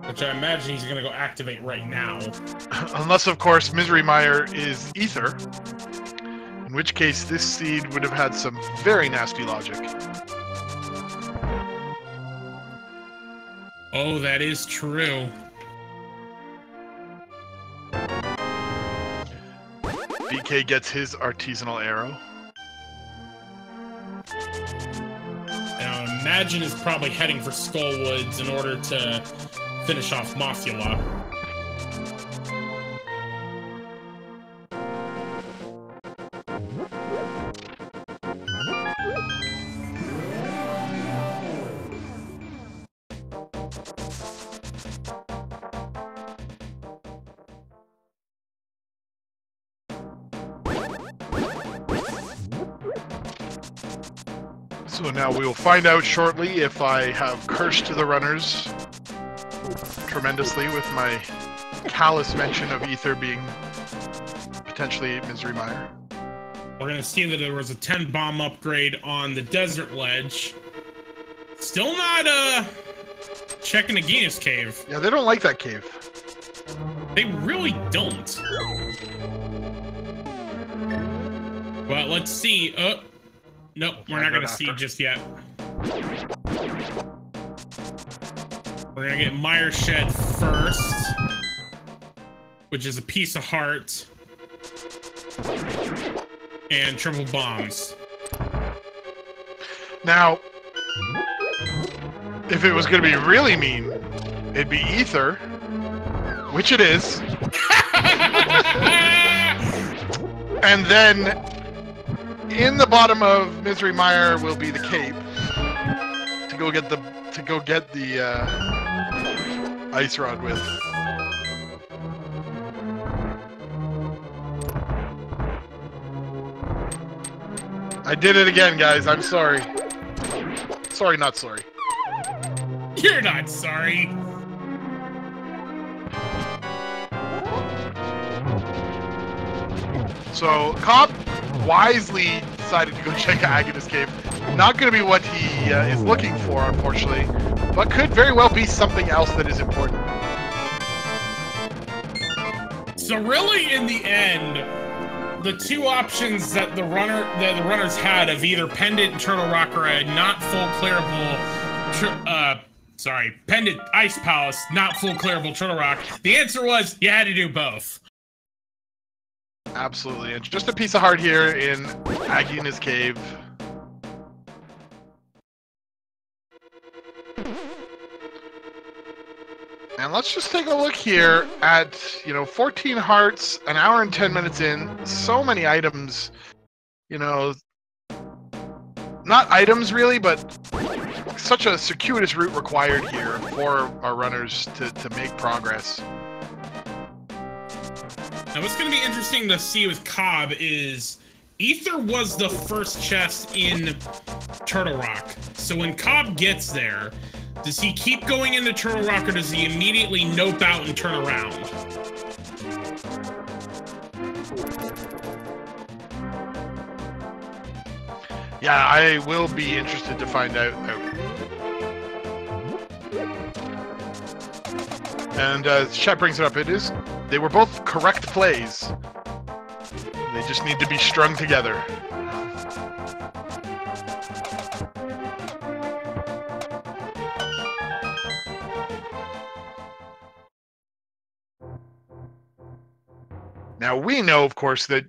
Which I imagine he's going to go activate right now. Unless, of course, Misery Mire is Ether. In which case, this seed would have had some very nasty logic. Oh, that is true. BK gets his artisanal arrow. And I imagine is probably heading for Skullwoods in order to finish off Mothula. So now we will find out shortly if I have cursed the runners tremendously with my callous mention of Ether being potentially Misery Mire. We're going to see that there was a 10 bomb upgrade on the Desert Ledge. Still not checking the Genus Cave. Yeah, they don't like that cave. They really don't. Well, let's see. Nope, we're not going to see just yet. We're going to get Mire Shed first, which is a piece of heart and triple bombs. Now, if it was going to be really mean, it'd be Ether, which it is. And then in the bottom of Misery Mire will be the cape to go get the ice rod with. I did it again, guys. I'm sorry. Sorry, not sorry. You're not sorry. So Cobb wisely decided to go check Agonist Cave. Not going to be what he is looking for, unfortunately, but could very well be something else that is important. So really, in the end, the two options that the runners had of either Pendant Turtle Rock or a not full clearable, Pendant Ice Palace, not full clearable Turtle Rock. The answer was you had to do both. Absolutely, and just a piece of heart here in Agina's Cave. And let's just take a look here at, 14 hearts, an hour and 10 minutes in, so many items, not items really, but such a circuitous route required here for our runners to make progress. Now what's going to be interesting to see with COB is Ether was the first chest in Turtle Rock. So when COB gets there, does he keep going into Turtle Rock or does he immediately nope out and turn around? Yeah, I will be interested to find out. And chat brings it up. They were both correct plays. They just need to be strung together. Now we know, of course, that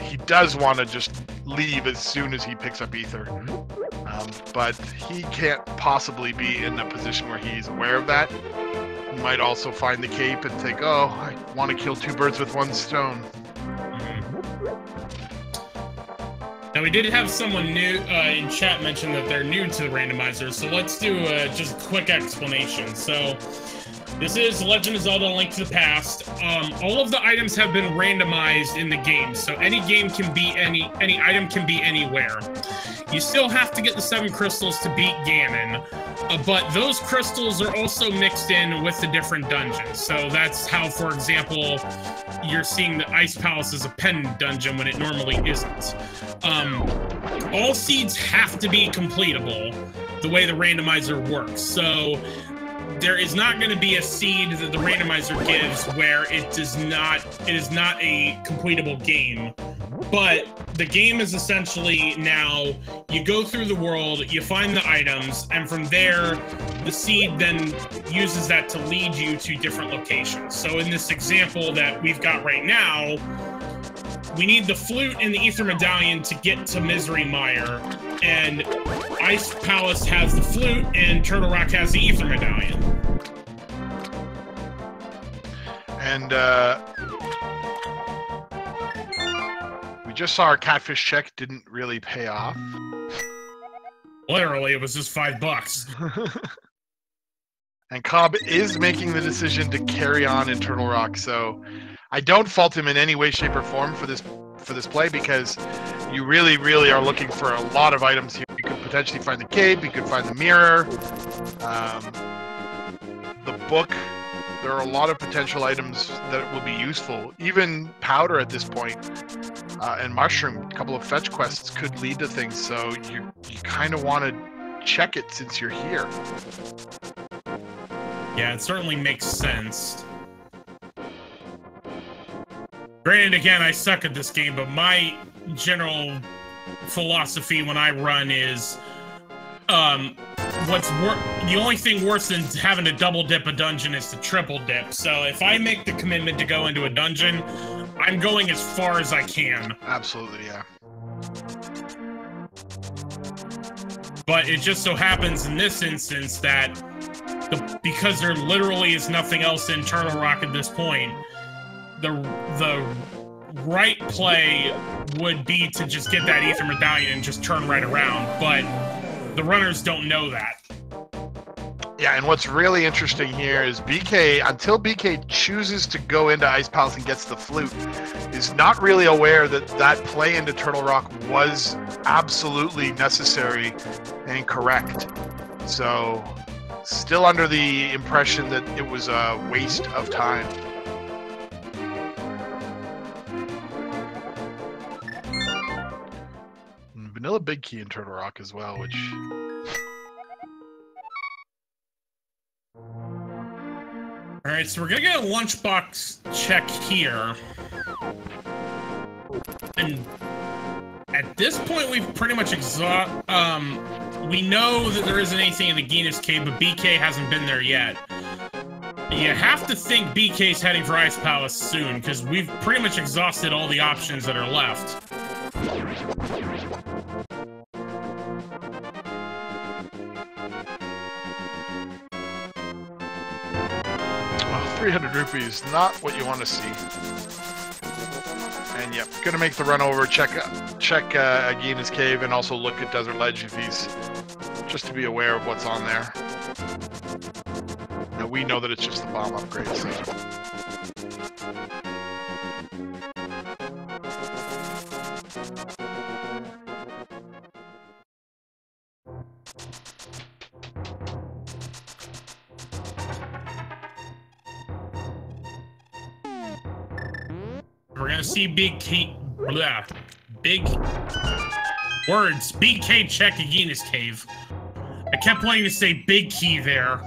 he does want to just leave as soon as he picks up Ether. But he can't possibly be in a position where he's aware of that. He might also find the cape and think, oh, I want to kill two birds with one stone. Now we did have someone new in chat mention that they're new to the randomizer, so let's do just a quick explanation. So this is Legend of Zelda: Link to the Past. All of the items have been randomized in the game, so any game can be any item can be anywhere. You still have to get the 7 crystals to beat Ganon, but those crystals are also mixed in with the different dungeons. So that's how, for example, you're seeing the Ice Palace as a pendant dungeon when it normally isn't. All seeds have to be completable the way the randomizer works. So there is not going to be a seed that the randomizer gives where it is not a completable game. But the game is essentially now you go through the world, you find the items, and from there, the seed then uses that to lead you to different locations. So in this example that we've got right now, we need the flute and the Ether Medallion to get to Misery Mire, and Ice Palace has the flute, and Turtle Rock has the Ether Medallion. And, we just saw our catfish check didn't really pay off. Literally, it was just $5. And Cobb is making the decision to carry on in Turtle Rock, so I don't fault him in any way, shape, or form for this play, because you really, really are looking for a lot of items here. You could potentially find the cape, you could find the mirror, the book. There are a lot of potential items that will be useful. Even powder at this point, and mushroom, a couple of fetch quests could lead to things, so you kind of want to check it since you're here. Yeah, it certainly makes sense. Granted, again, I suck at this game, but my general philosophy when I run is, the only thing worse than having to double dip a dungeon is to triple dip. So if I make the commitment to go into a dungeon, I'm going as far as I can. Absolutely, yeah. But it just so happens in this instance that because there literally is nothing else in Turtle Rock at this point, the right play would be to just get that Ether Medallion and just turn right around, but the runners don't know that. Yeah, and what's really interesting here is BK, until BK chooses to go into Ice Palace and gets the flute, is not really aware that that play into Turtle Rock was absolutely necessary and correct. So, still under the impression that it was a waste of time. Vanilla Big Key in Turtle Rock as well, which... Alright, so we're gonna get a lunchbox check here. And at this point, we've pretty much we know that there isn't anything in the Genus Cave, but BK hasn't been there yet. You have to think BK's heading for Ice Palace soon, because we've pretty much exhausted all the options that are left. 300 rupees, not what you want to see. And yep, gonna make the run over, check Agina's Cave, and also look at Desert Ledge if he's, just to be aware of what's on there. Now we know that it's just the bomb upgrade, so. We're gonna see big words. BK check Agina's Cave. I kept wanting to say big key there.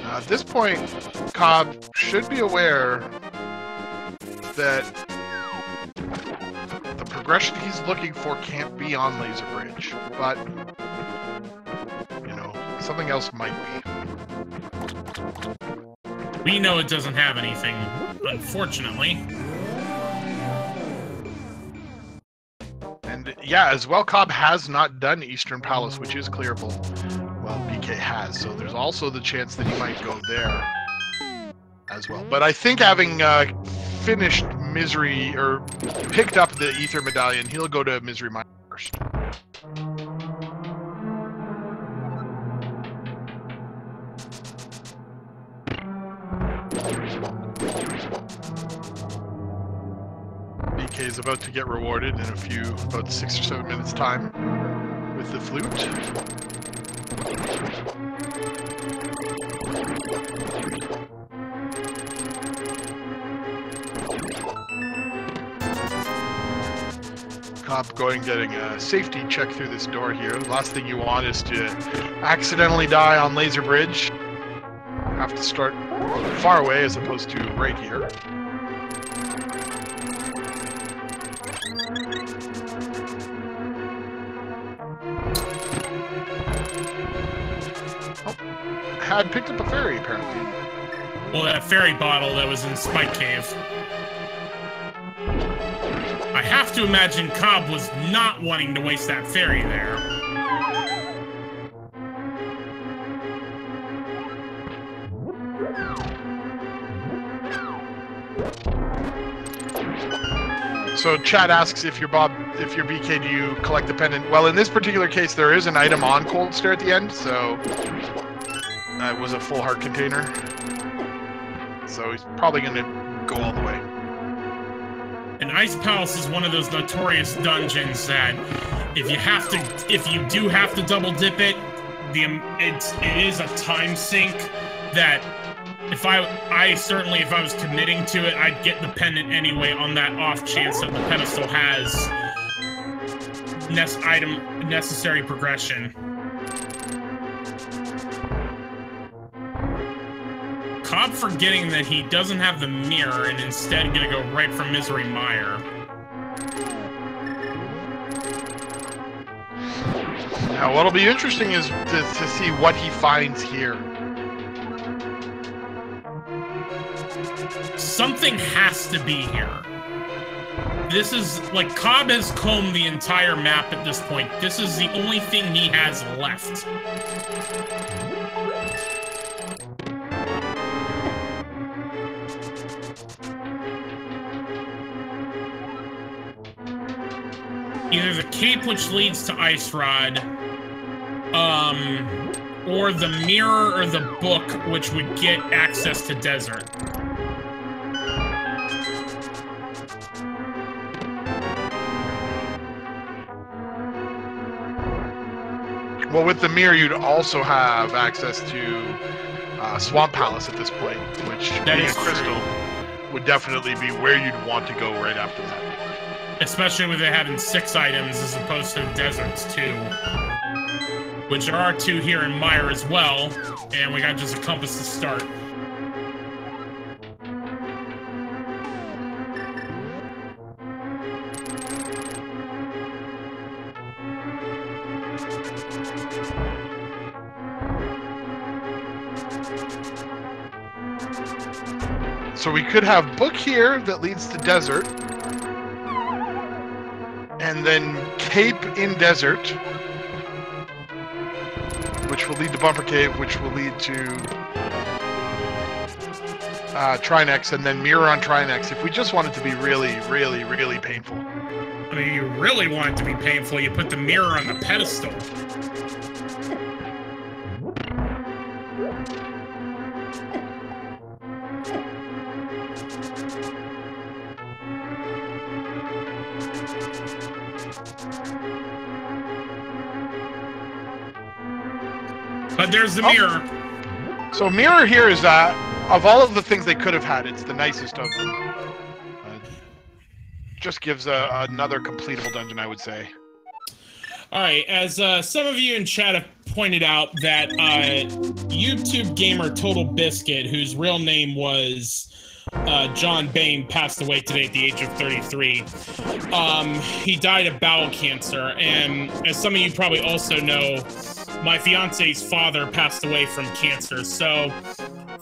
At this point, COB should be aware that the progression he's looking for can't be on Laser Bridge, but, you know, something else might be. We know it doesn't have anything, unfortunately. And yeah, as well, COB has not done Eastern Palace, which is clearable. Well, BK has, so there's also the chance that he might go there as well. But I think having finished Misery, or picked up the Ether Medallion, he'll go to Misery Mine first. BK is about to get rewarded in about 6 or 7 minutes time with the flute. COB getting a safety check through this door here. The last thing you want is to accidentally die on Laser Bridge. Have to start far away as opposed to right here. Oh, had picked up a fairy apparently. Well, that fairy bottle that was in Spike Cave. I have to imagine COB was not wanting to waste that fairy there. So Chad asks if you're BK, do you collect the pendant? Well, in this particular case, there is an item on Cold Stare at the end, so that was a full heart container. So he's probably going to go all the way. And Ice Palace is one of those notorious dungeons that if you do have to double dip it, it is a time sink that if I was committing to it, I'd get the pendant anyway on that off chance that the pedestal has necessary progression. COB forgetting that he doesn't have the mirror and instead gonna go right for Misery Mire. Now what'll be interesting is to see what he finds here. Something has to be here. This is, like, COB has combed the entire map at this point. This is the only thing he has left. Either the cape which leads to Ice Rod, or the mirror or the book which would get access to Desert. Well, with the mirror, you'd also have access to Swamp Palace at this point, which That being is a crystal would definitely be where you'd want to go right after that. Especially with it having 6 items as opposed to the deserts 2. Which there are 2 here in Mire as well, and we got just a compass to start. So we could have book here that leads to desert, and then cape in desert, which will lead to bumper cave, which will lead to Trinex, and then mirror on Trinex. If we just want it to be really, really, really painful. I mean, you really want it to be painful, you put the mirror on the pedestal. But there's the mirror. So mirror here is, of all of the things they could have had, it's the nicest of them. Just gives another completable dungeon, I would say. All right, as some of you in chat have pointed out that YouTube gamer Total Biscuit, whose real name was John Bain, passed away today at the age of 33. He died of bowel cancer, and as some of you probably also know, my fiance's father passed away from cancer. So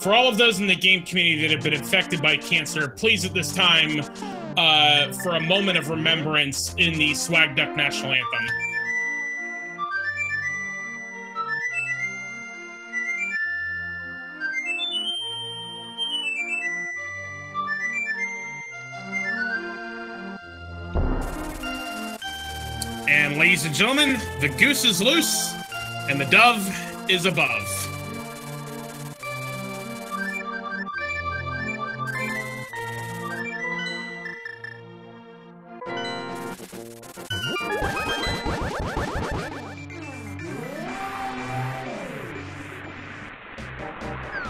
for all of those in the game community that have been affected by cancer, please at this time, for a moment of remembrance in the Swag Duck National Anthem. And ladies and gentlemen, the goose is loose, and the dove is above.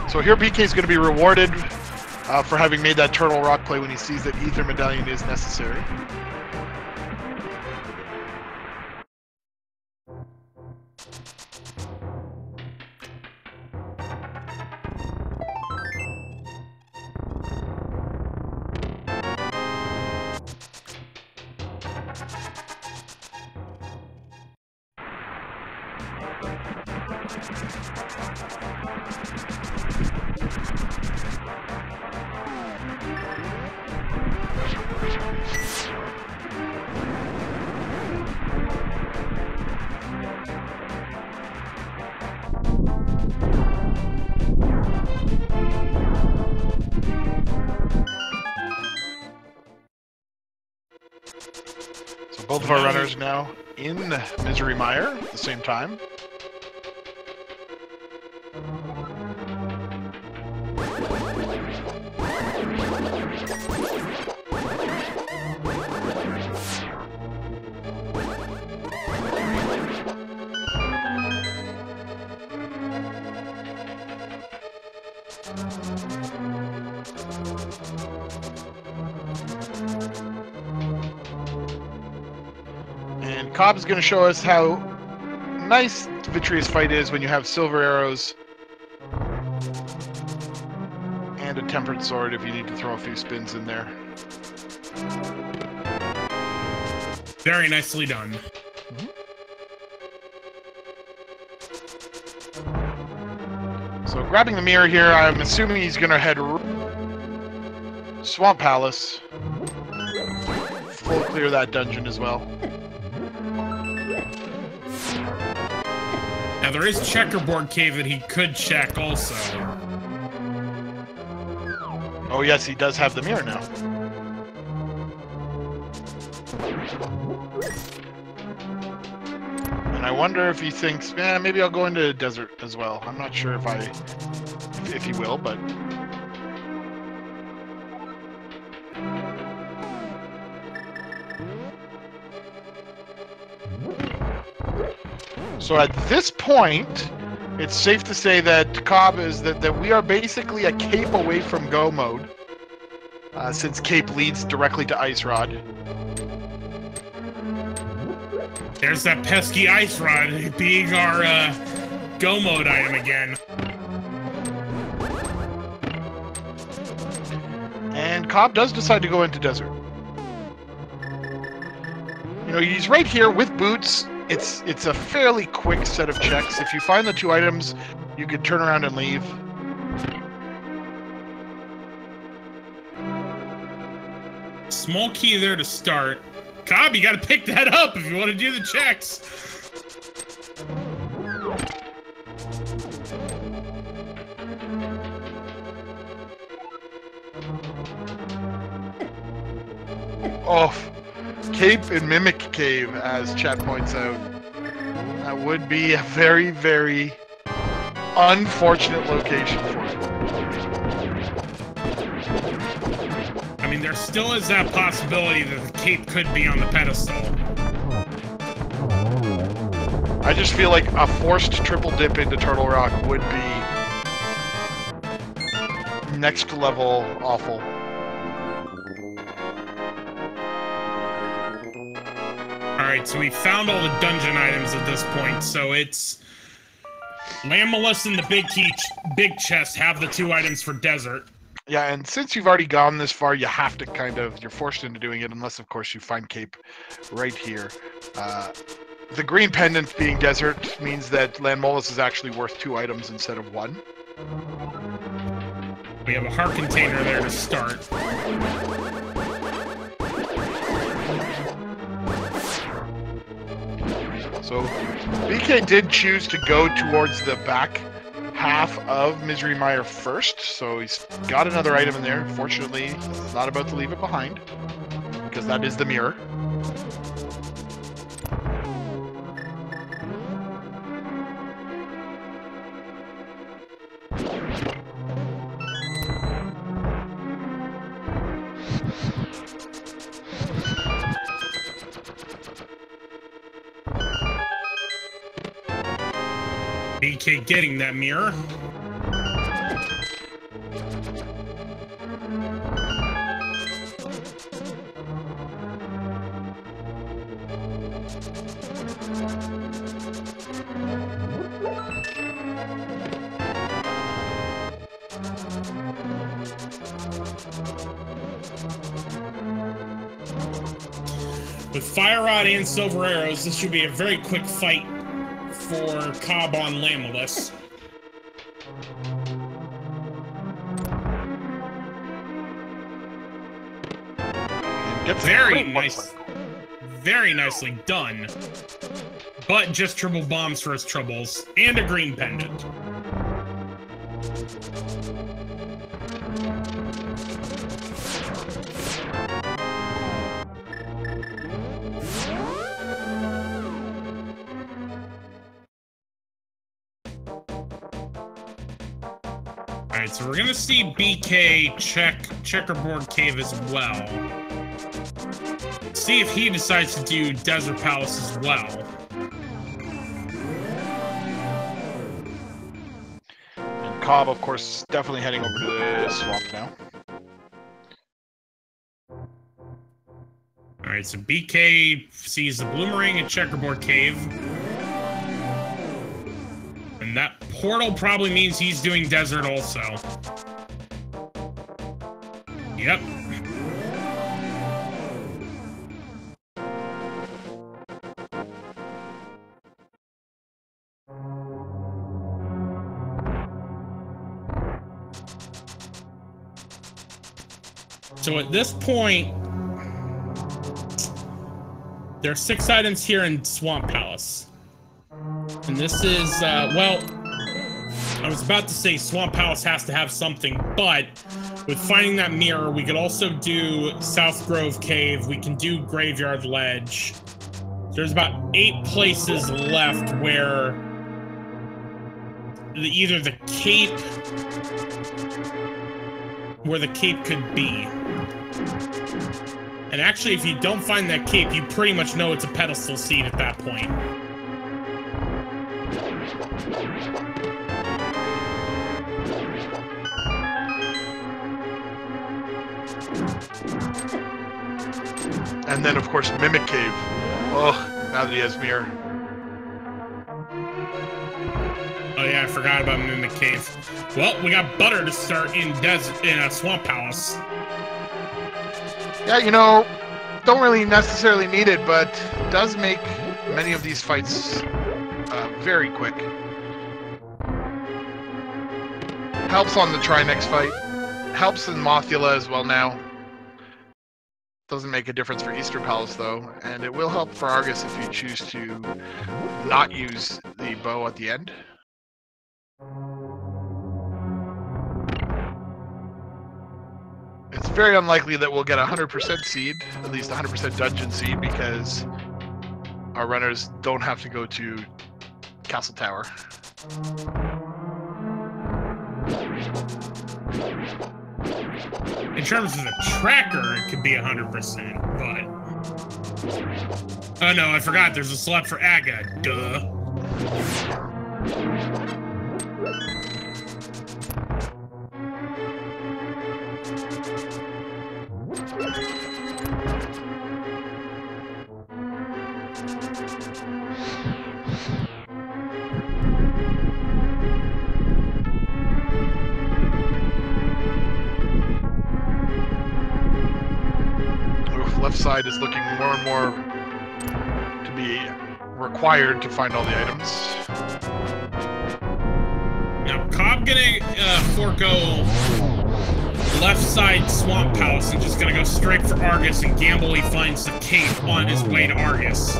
So here BK is going to be rewarded for having made that Turtle Rock play when he sees that Ether Medallion is necessary. So both of our runners now in Misery Mire at the same time. And Cobb is going to show us how nice Vitreous Fight is when you have silver arrows and a tempered sword if you need to throw a few spins in there. Very nicely done. So grabbing the mirror here, I'm assuming he's going to head Swamp Palace. Full clear that dungeon as well. Now there is Checkerboard Cave that he could check also. Oh yes, he does have the mirror now. And I wonder if he thinks, man, maybe I'll go into the desert as well. I'm not sure if he will, but so at this point, it's safe to say that COB is that we are basically a cape away from go mode, since cape leads directly to Ice Rod. There's that pesky Ice Rod being our go mode item again. And COB does decide to go into desert. You know, he's right here with boots. It's a fairly quick set of checks. If you find the 2 items, you could turn around and leave. Small key there to start. COB, you gotta pick that up if you want to do the checks. Oh, Cape and Mimic Cave, as chat points out. That would be a very, very unfortunate location for it. I mean, there still is that possibility that the cape could be on the pedestal. I just feel like a forced triple dip into Turtle Rock would be next level awful. Alright, so we found all the dungeon items at this point, so it's Lalala and the big chest have the 2 items for desert. Yeah, and since you've already gone this far, you have to you're forced into doing it, unless, of course, you find Cape right here. The green pendant being desert means that Lalala is actually worth 2 items instead of 1. We have a heart container there to start. So, BK did choose to go towards the back half of Misery Mire first, so he's got another item in there. Fortunately, he's not about to leave it behind, because that is the mirror. BK getting that mirror. With Fire Rod and Silver Arrows, this should be a very quick fight for COB on Lalala. Very nicely done. But just triple bombs for his troubles, and a green pendant. Alright, so we're gonna see BK check Checkerboard Cave as well. See if he decides to do Desert Palace as well. And COB, of course, definitely heading over to the swamp now. Alright, so BK sees the Bloomerang at Checkerboard Cave. And that portal probably means he's doing desert also. Yep. So at this point, there are 6 items here in Swamp Palace. And this is, well, I was about to say Swamp Palace has to have something, but with finding that mirror, we could also do South Grove Cave, we can do Graveyard Ledge. There's about 8 places left where either the cape could be. And actually, if you don't find that cape, you pretty much know it's a pedestal seed at that point. And then, of course, Mimic Cave. Oh, now that he has Mirror. Oh yeah, I forgot about Mimic Cave. Well, we got Butter to start in Swamp Palace. Yeah, you know, don't really necessarily need it, but does make many of these fights very quick. Helps on the Trinex fight. Helps in Mothula as well now. Doesn't make a difference for Eastern Palace though, and it will help for Argus if you choose to not use the bow at the end. It's very unlikely that we'll get 100% seed, at least 100% dungeon seed, because our runners don't have to go to Castle Tower. In terms of the tracker, it could be 100%, but... Oh no, I forgot, there's a slot for Aga, duh. Left side is looking more and more to be required to find all the items. Now, Cobb gonna forego left side Swamp Palace and just gonna go straight for Argus and gamble he finds the cape on his way to Argus.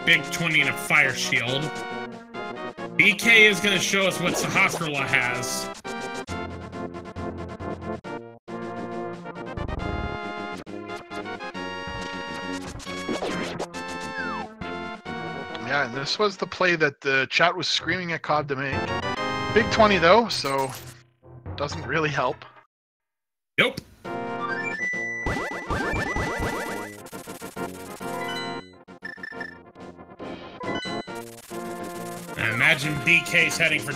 Big 20 and a fire shield. BK is going to show us what Sahasrara has. Yeah, and this was the play that the chat was screaming at COB to make. Big 20 though, so doesn't really help. Nope. Imagine BK's heading for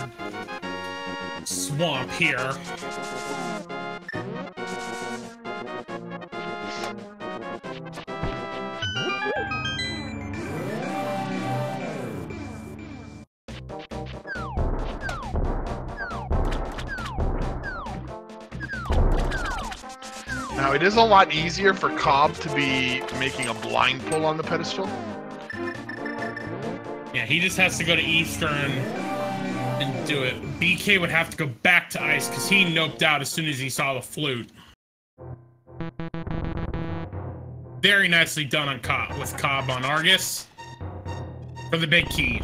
Swamp here. Now, it is a lot easier for COB to be making a blind pull on the pedestal. Yeah, he just has to go to Eastern and do it. BK would have to go back to Ice because he noped out as soon as he saw the flute. Very nicely done on Cobb, with Cobb on Argus for the big key.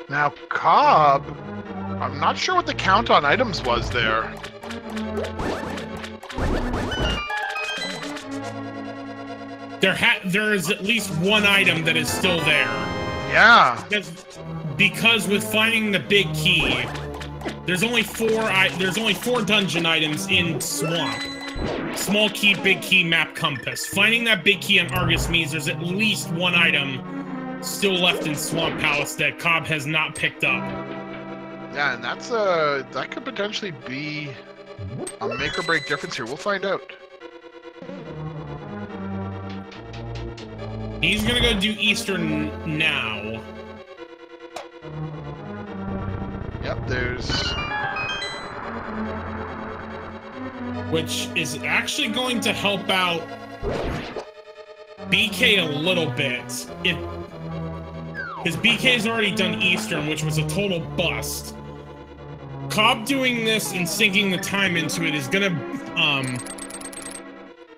Now, Cobb, I'm not sure what the count on items was there. There is at least one item that is still there. Yeah. Because with finding the big key, there's only four dungeon items in Swamp. Small key, big key, map, compass. Finding that big key on Argus means there's at least one item still left in Swamp Palace that Cobb has not picked up. Yeah, and that could potentially be a make or break difference here. We'll find out. He's gonna go do Eastern now. Yep, there's... which is actually going to help out BK a little bit. Because BK's already done Eastern, which was a total bust. COB doing this and sinking the time into it is gonna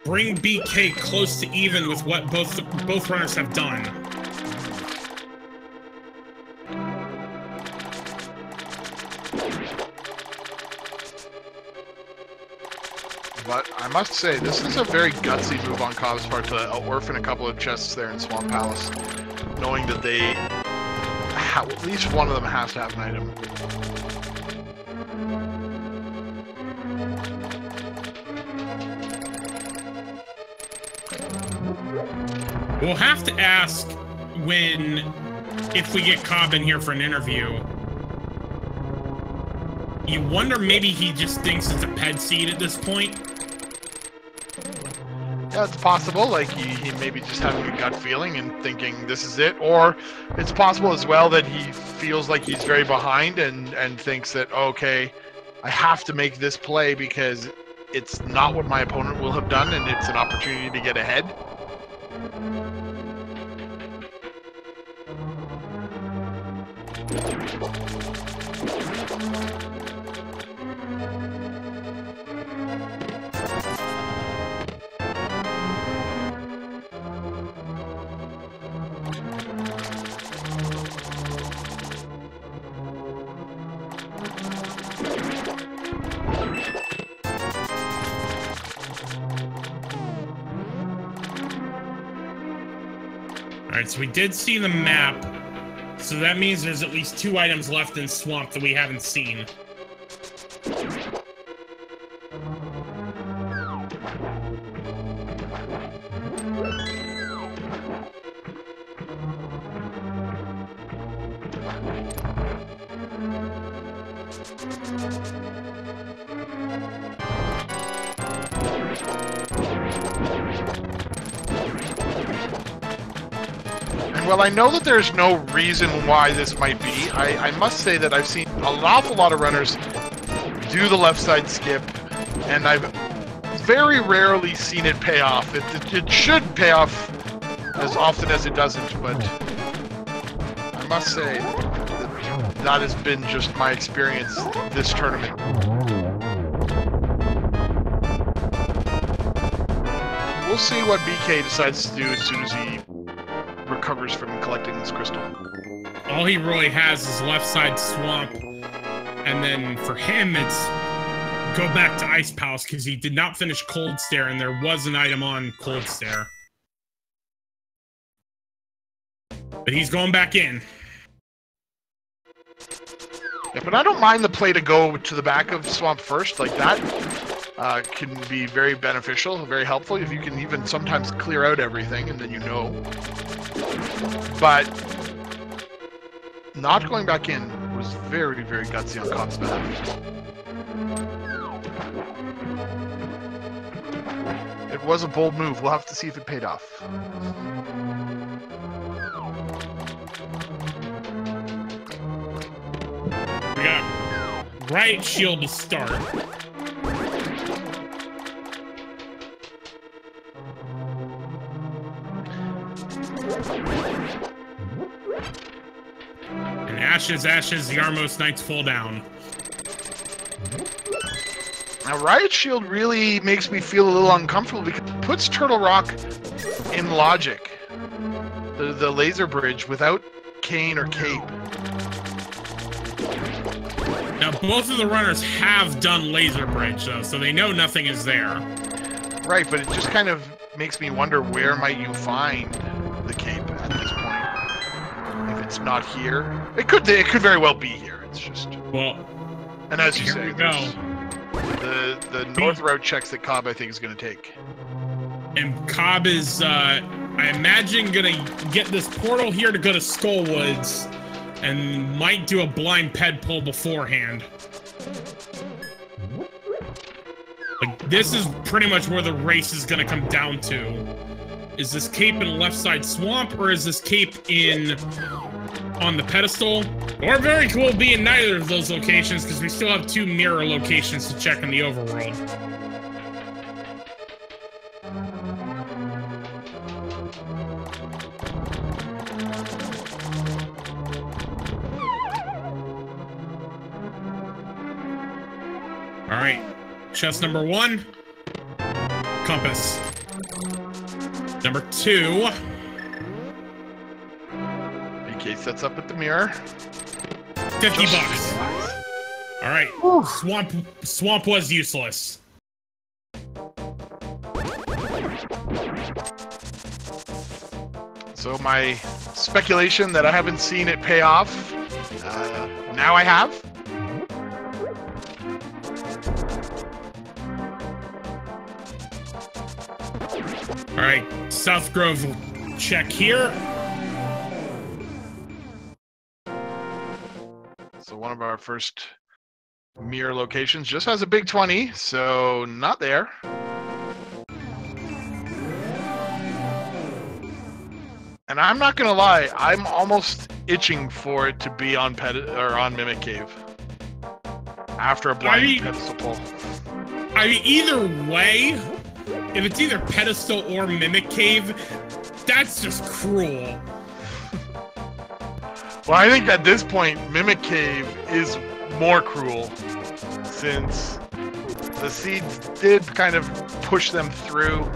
bring BK close to even with what both runners have done. But I must say, this is a very gutsy move on COB's part to orphan a couple of chests there in Swamp Palace, knowing that they at least one of them has to have an item. We'll have to ask if we get COB in here for an interview. You wonder maybe he just thinks it's a ped seed at this point? Yeah, it's possible. Like, he maybe just having a gut feeling and thinking this is it. Or it's possible as well that he feels like he's very behind and thinks that, okay, I have to make this play because it's not what my opponent will have done and it's an opportunity to get ahead. Alright, so we did see the map, so that means there's at least 2 items left in Swamp that we haven't seen. Well, I know that there's no reason why this might be. I must say that I've seen an awful lot of runners do the left side skip, and I've very rarely seen it pay off. It should pay off as often as it doesn't, but I must say that has been just my experience this tournament. We'll see what BK decides to do as soon as he recovers from collecting this crystal. All he really has is left side Swamp, and then for him it's go back to Ice Palace because he did not finish Cold Stare and there was an item on Cold Stare. But he's going back in. Yeah, but I don't mind the play to go to the back of Swamp first, like that. Can be very beneficial, very helpful, if you can even sometimes clear out everything and then you know. But not going back in was very, very gutsy on COB's behalf. It was a bold move. We'll have to see if it paid off. We got Riot Shield to start. And Ashes, the Armos Knights fall down. Now, Riot Shield really makes me feel a little uncomfortable because it puts Turtle Rock in logic. The laser bridge without Kane or Cape. Now, both of the runners have done laser bridge, though, so they know nothing is there. Right, but it just kind of makes me wonder where might you find the Cape at this point. If it's not here, it could very well be here. It's just and as you say, the north route checks that COB I think is going to take. And COB is, I imagine, going to get this portal here to go to Skullwoods, and might do a blind ped pull beforehand. Like, this is pretty much where the race is going to come down to. Is this Cape in left side Swamp, or is this Cape on the pedestal? Or very cool be in neither of those locations, because we still have 2 mirror locations to check in the overworld. right. Chest number 1. Compass. Number 2. BK sets up at the mirror. 50 bucks. All right. Swamp was useless. So my speculation that I haven't seen it pay off, now I have. All right, South Grove check here. So one of our first mirror locations just has a big 20, so not there. And I'm not gonna lie, I'm almost itching for it to be on on Mimic Cave after a blind pedestal pull. I mean, either way, if it's either pedestal or Mimic Cave, that's just cruel. Well, I think at this point, Mimic Cave is more cruel, since the seeds did kind of push them through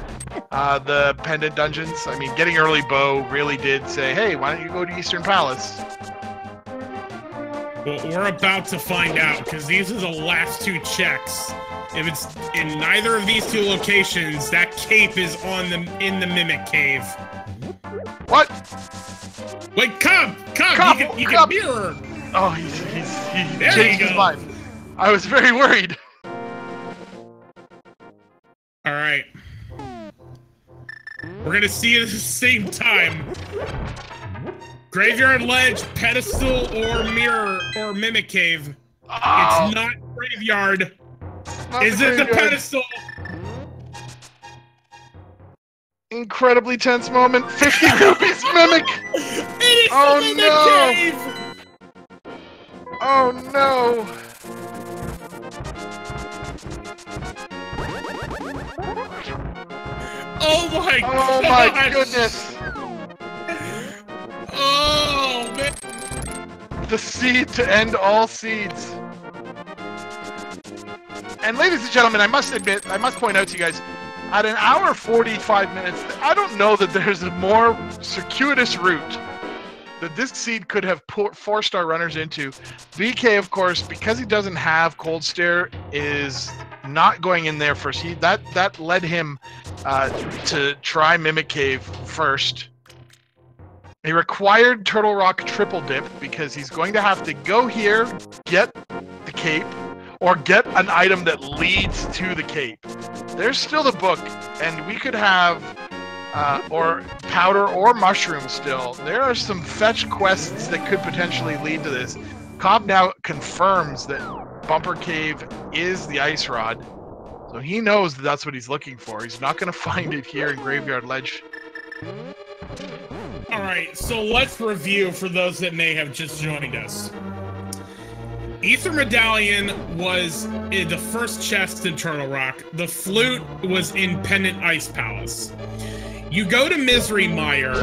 the pendant dungeons. I mean, getting early bow really did say, hey, why don't you go to Eastern Palace? Well, we're about to find out, because these are the last 2 checks. If it's in neither of these 2 locations, that cape is in the Mimic Cave. What? Wait, Cobb, you can mirror. Oh, he changed his mind. I was very worried. All right. We're gonna see it at the same time. Graveyard Ledge, pedestal, or mirror, or Mimic Cave. Oh. It's not graveyard. Is it the pedestal? Incredibly tense moment. 50 rupees Mimic. It is oh the Mimic no! Cave. Oh no! Oh my goodness! Oh man! The seed to end all seeds. And ladies and gentlemen, I must admit, I must point out to you guys, at an hour 45 minutes, I don't know that there's a more circuitous route that this seed could have forced our runners into. BK, of course, because he doesn't have Cold Stare, is not going in there first. That led him to try Mimic Cave first. He required Turtle Rock triple dip because he's going to have to go here, get the cape, or get an item that leads to the cape. There's still the book, and we could have or powder or mushroom still. There are some fetch quests that could potentially lead to this. Cobb now confirms that Bumper Cave is the ice rod, so he knows that that's what he's looking for. He's not going to find it here in Graveyard Ledge. Alright, so let's review for those that may have just joined us. Ether Medallion was in the first chest in Turtle Rock. The flute was in Pendant Ice Palace. You go to Misery Mire,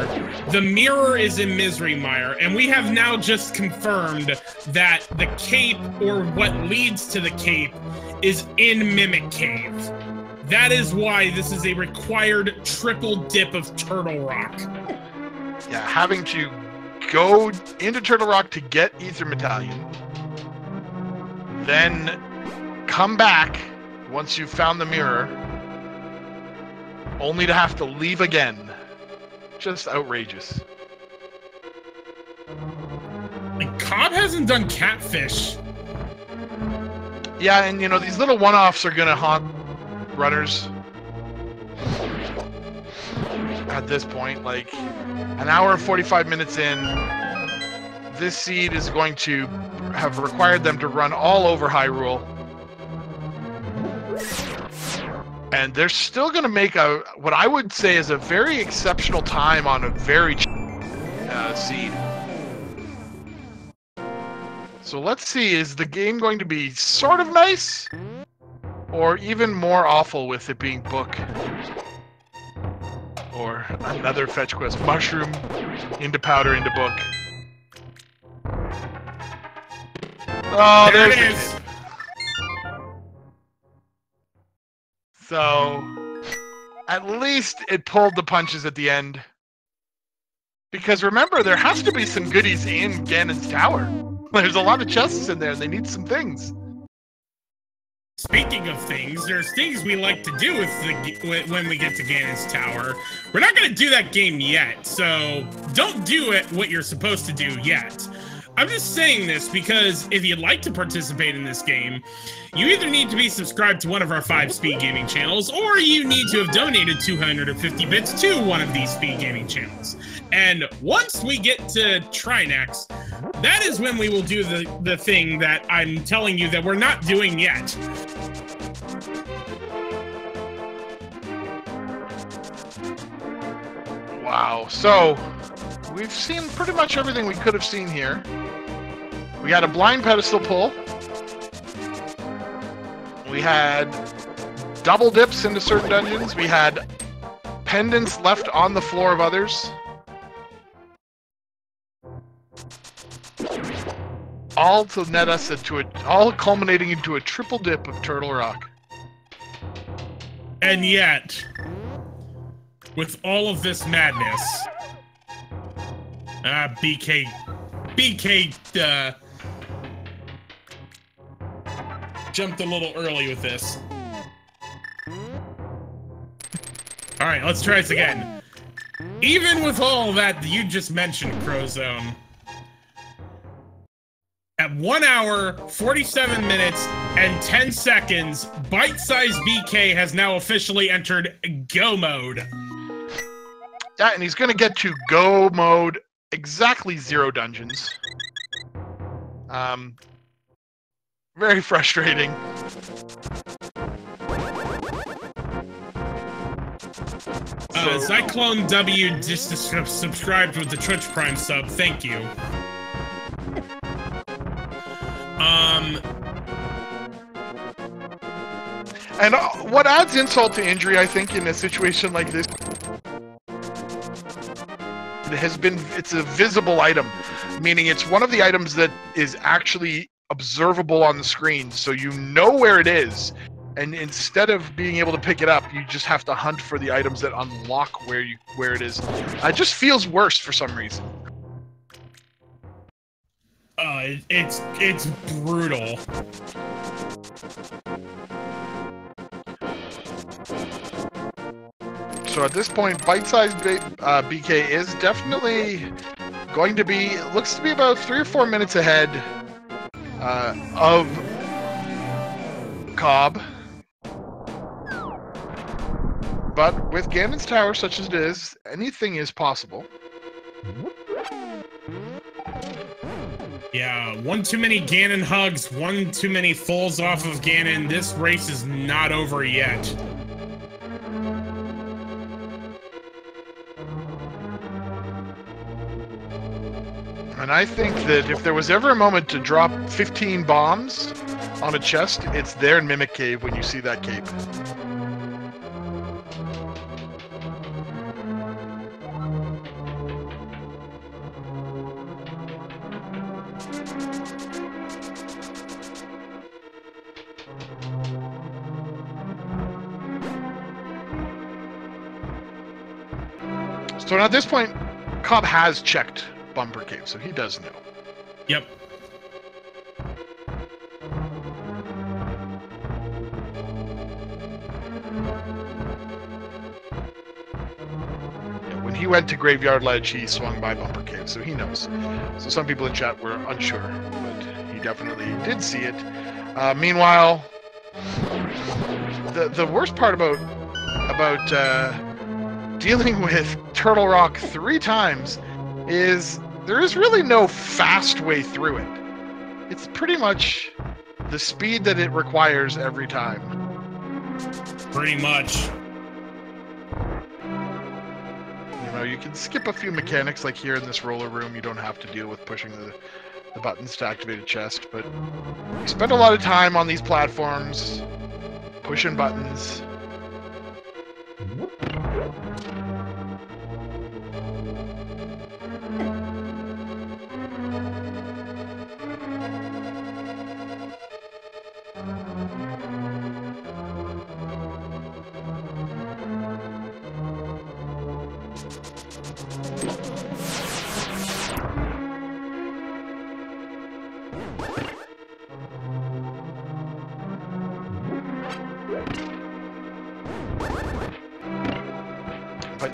the mirror is in Misery Mire, and we have now just confirmed that the cape, or what leads to the cape, is in Mimic Cave. That is why this is a required triple dip of Turtle Rock. Yeah, having to go into Turtle Rock to get Ether Medallion, then come back once you've found the mirror, only to have to leave again. Just outrageous. And Cobb hasn't done Catfish. Yeah, and you know, these little one-offs are gonna haunt runners at this point. Like, an hour and 45 minutes in, this seed is going to have required them to run all over Hyrule. And they're still going to make what I would say is a very exceptional time on a very seed. So let's see, is the game going to be sort of nice? Or even more awful with it being book? Or another fetch quest, mushroom into powder into book. Oh, there it is. So, at least it pulled the punches at the end. Because remember, there has to be some goodies in Ganon's tower. There's a lot of chests in there, and they need some things. Speaking of things, there's things we like to do when we get to Ganon's tower. We're not going to do that game yet, so don't do it what you're supposed to do yet. I'm just saying this because if you'd like to participate in this game, you either need to be subscribed to one of our 5 speed gaming channels, or you need to have donated 250 bits to one of these speed gaming channels. And once we get to Trinex, that is when we will do the thing that I'm telling you that we're not doing yet. Wow, so we've seen pretty much everything we could have seen here. We had a blind pedestal pull. We had double dips into certain dungeons. We had pendants left on the floor of others. All to net us all culminating into a triple dip of Turtle Rock. And yet, with all of this madness, BK, jumped a little early with this. All right, let's try this again. Even with all that you just mentioned, Crowzone, at 1 hour, 47 minutes, and 10 seconds, bytesizedBK has now officially entered Go mode. Yeah, and he's going to get to Go mode exactly 0 dungeons. Very frustrating. Cyclone W just subscribed with the Twitch Prime sub. Thank you. And what adds insult to injury, I think, in a situation like this, it's a visible item, meaning it's one of the items that is actually observable on the screen, so you know where it is, and instead of being able to pick it up, you just have to hunt for the items that unlock where it is. It just feels worse for some reason. It's brutal. So at this point, bytesizedBK is definitely going to be, looks to be about 3 or 4 minutes ahead of COB. But with Ganon's Tower such as it is, anything is possible. Yeah, one too many Ganon hugs, one too many falls off of Ganon. This race is not over yet. And I think that if there was ever a moment to drop 15 bombs on a chest, it's there in Mimic Cave when you see that cape. So at this point, COB has checked Bumper Cave, so he does know. Yep. Yeah, when he went to Graveyard Ledge, he swung by Bumper Cave, so he knows. So some people in chat were unsure, but he definitely did see it. Meanwhile, the worst part about dealing with Turtle Rock 3 times is there is really no fast way through it. It's pretty much the speed that it requires every time. Pretty much. You know, you can skip a few mechanics, like here in this roller room, you don't have to deal with pushing the buttons to activate a chest, but you spend a lot of time on these platforms, pushing buttons.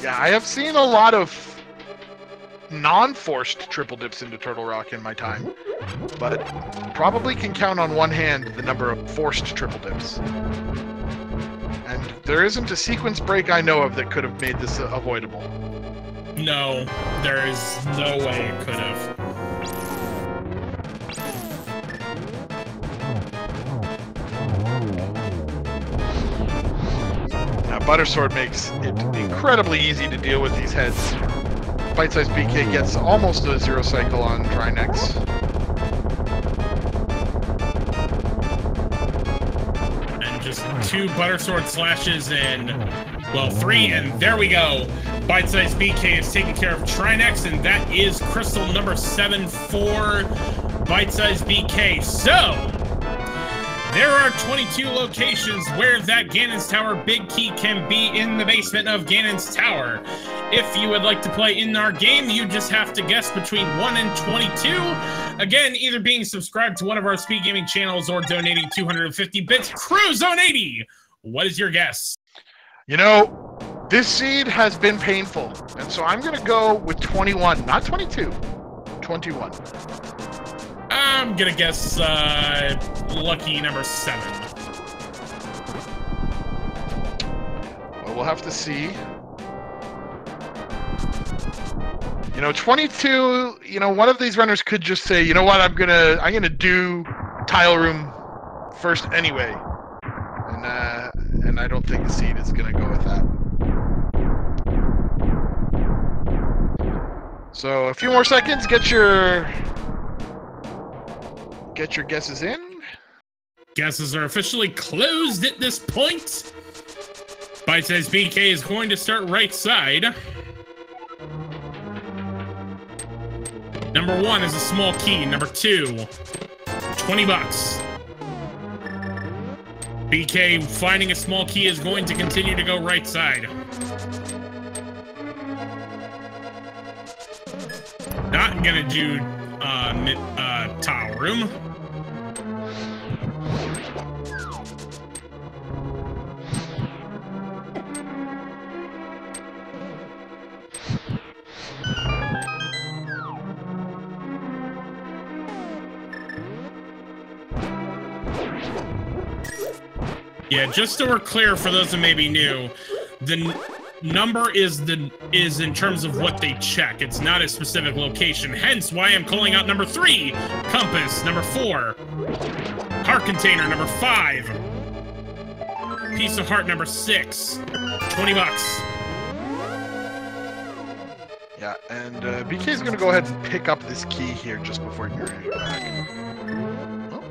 Yeah, I have seen a lot of non-forced triple dips into Turtle Rock in my time, but probably can count on one hand the number of forced triple dips. And there isn't a sequence break I know of that could have made this avoidable. No, there is no way it could have. Now, Buttersword makes it incredibly easy to deal with these heads. bytesizedBK gets almost a 0 cycle on Trinex. And just 2 Buttersword slashes and, well, 3, and there we go. bytesizedBK is taking care of Trinex, and that is crystal number 7 for bytesizedBK. So, there are 22 locations where that Ganon's Tower big key can be in the basement of Ganon's Tower. If you would like to play in our game, you just have to guess between 1 and 22. Again, either being subscribed to one of our speed gaming channels or donating 250 bits. Crew Zone 80, what is your guess? You know, this seed has been painful, and so I'm going to go with 21, not 22, 21. I'm gonna guess lucky number 7. Well, we'll have to see. You know, 22. You know, one of these runners could just say, you know what, I'm gonna do tile room first anyway, and I don't think the seed is gonna go with that. So a few more seconds. Get your guesses in. Guesses are officially closed at this point. bytesizedBK is going to start right side. Number 1 is a small key. Number 2, 20 bucks. BK finding a small key is going to continue to go right side. Not gonna do tile room. Yeah, just so we're clear for those that may be new, the number is in terms of what they check. It's not a specific location. Hence why I'm calling out number 3, compass. Number 4, heart container. Number 5, piece of heart. Number 6, 20 bucks. Yeah, and BK is going to go ahead and pick up this key here just before you're back. Oh,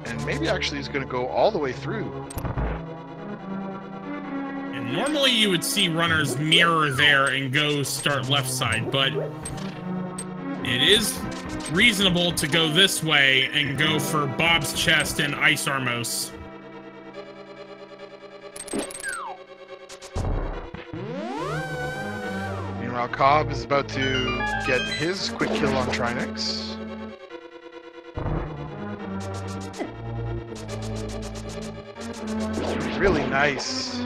and maybe actually he's going to go all the way through. Normally you would see runners mirror there and go start left side, but it is reasonable to go this way and go for Bob's chest and Ice Armos. Meanwhile, COB is about to get his quick kill on Trinex. Really nice.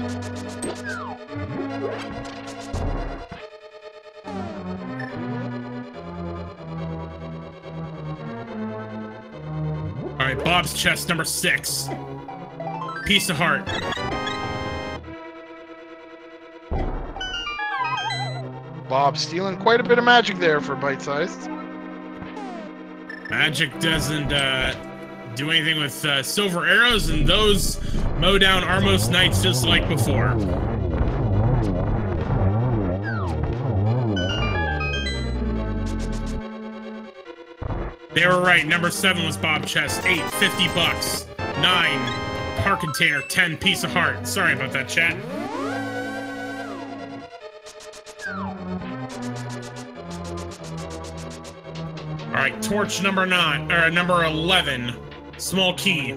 All right, Bob's chest, number 6. Piece of heart. Bob stealing quite a bit of magic there for bite-sized. Magic doesn't do anything with silver arrows, and those mow down Armos Knights just like before. They were right. Number 7 was Bob Chest. 8, 50 bucks. 9, heart container. 10, piece of heart. Sorry about that, chat. All right, torch number 9, or number 11, small key.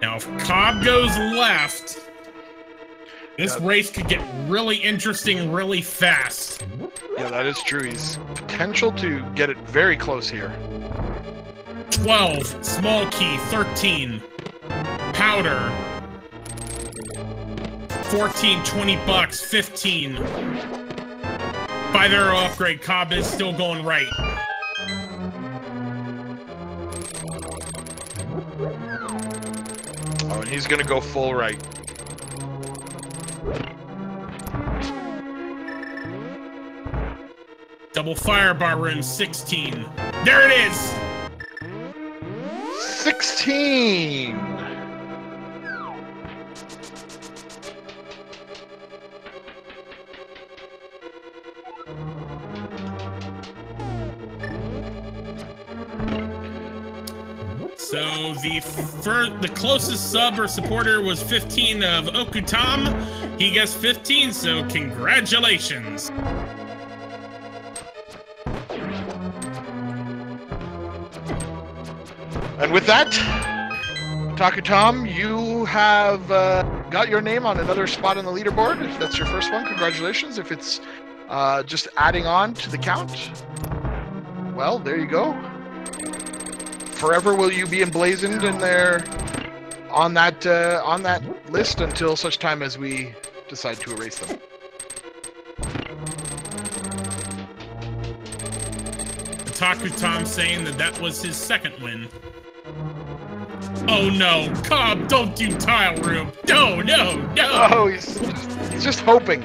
Now, if COB goes left... This race could get really interesting really fast. Yeah, that is true. He's potential to get it very close here. 12, small key, 13, powder, 14, 20 bucks, 15. Buy their upgrade, COB is still going right. Oh, and he's gonna go full right. Double firebar room, 16. There it is! 16! So the closest sub or supporter was 15 of Okutam. He guessed 15, so congratulations. And with that, Taku Tom, you have got your name on another spot on the leaderboard. If that's your first one, congratulations. If it's just adding on to the count, well, there you go. Forever will you be emblazoned in there on that list until such time as we decide to erase them. Taku Tom saying that was his second win. Oh no, COB, don't do tile room. No, no, no. Oh, he's just hoping.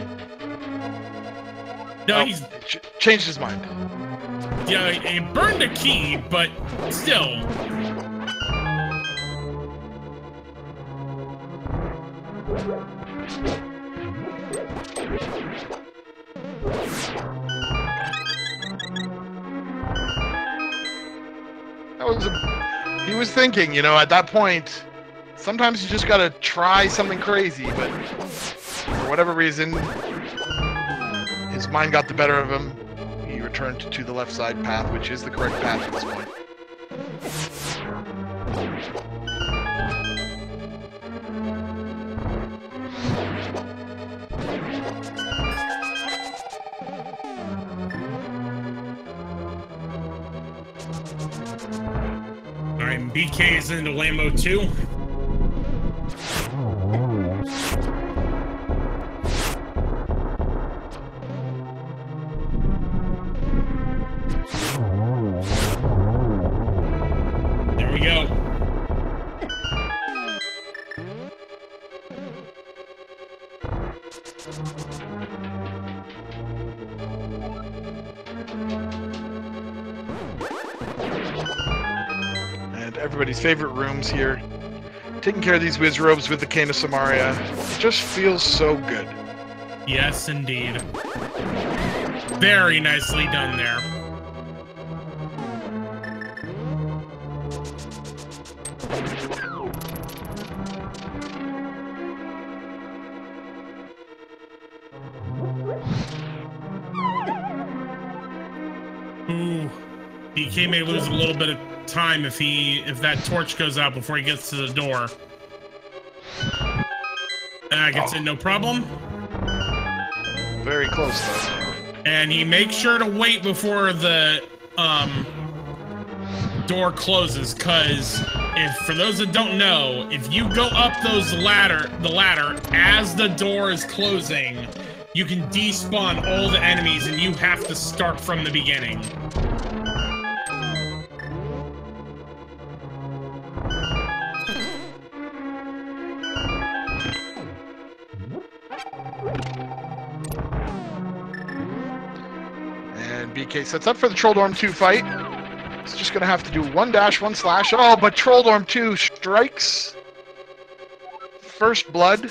No, oh, he's changed his mind. Yeah, he burned a key, but still. He was thinking, you know, at that point, sometimes you just gotta try something crazy, but for whatever reason, his mind got the better of him. He returned to the left side path, which is the correct path at this point. Alright, BK is into Lambo 2. There we go. And everybody's favorite rooms here. Taking care of these whiz robes with the Cane of Samaria. It just feels so good. Yes, indeed. Very nicely done there. Ooh, BK may lose a little bit of time if that torch goes out before he gets to the door. Gets in no problem. Very close though. And he makes sure to wait before the door closes, because for those that don't know, if you go up the ladder as the door is closing, you can despawn all the enemies and you have to start from the beginning. And BK sets up for the Trolldorm 2 fight. He's just gonna have to do one dash, one slash. Oh, but Trolldorm 2 strikes. First blood.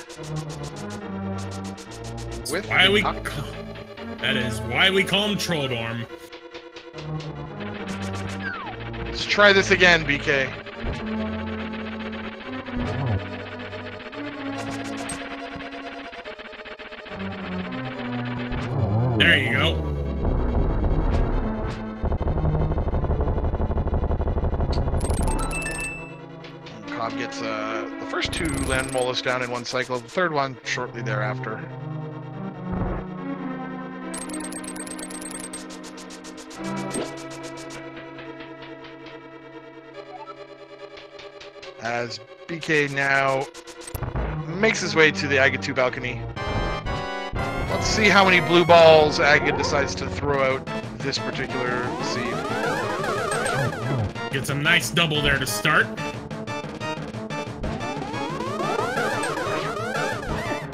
That is why we call him Trolldorm. Let's try this again, BK. There you go. Cobb gets the first 2 land mollusts down in one cycle, the third one shortly thereafter. As BK now makes his way to the Aga 2 balcony. Let's see how many blue balls Aga decides to throw out this particular seed. Gets a nice double there to start.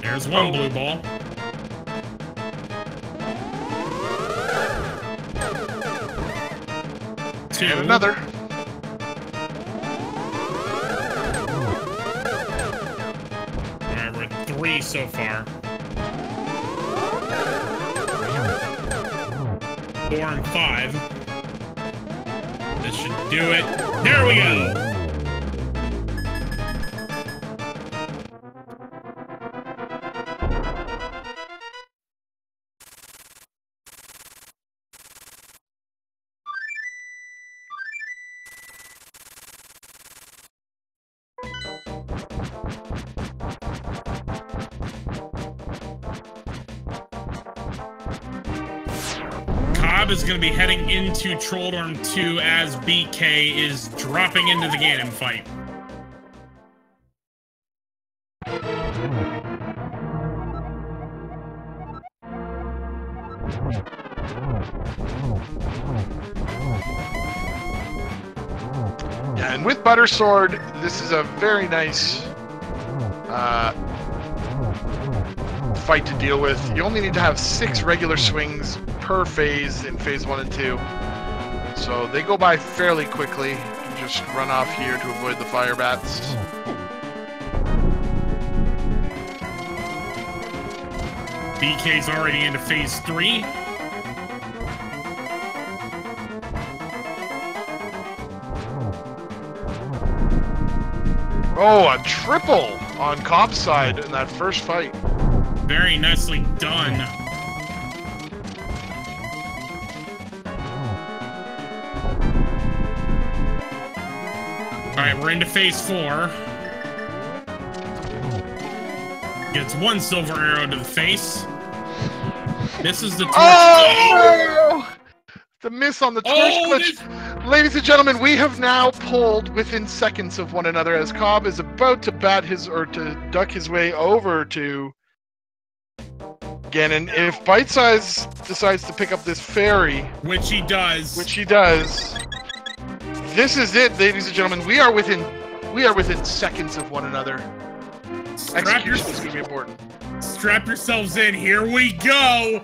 There's one blue ball. Two. And another. Alright, we're at 3 so far. 4 and 5. This should do it. There we go! COB is going to be heading into Trolldorm 2 as BK is dropping into the Ganon fight. Yeah, and with Butter Sword, this is a very nice fight to deal with. You only need to have 6 regular swings per phase in phase 1 and 2. So they go by fairly quickly. You can just run off here to avoid the fire bats. BK's already into phase 3. Oh, a triple on Cobb's side in that first fight. Very nicely done. Alright, we're into phase 4. Gets 1 silver arrow to the face. Misses the torch. Oh! The miss on the torch glitch. Ladies and gentlemen, we have now pulled within seconds of one another as Cobb is about to to duck his way over to Ganon. If Bitesize decides to pick up this fairy, which he does, this is it, ladies and gentlemen. We are within seconds of one another. Execution is going to be important. Strap yourselves in. Here we go.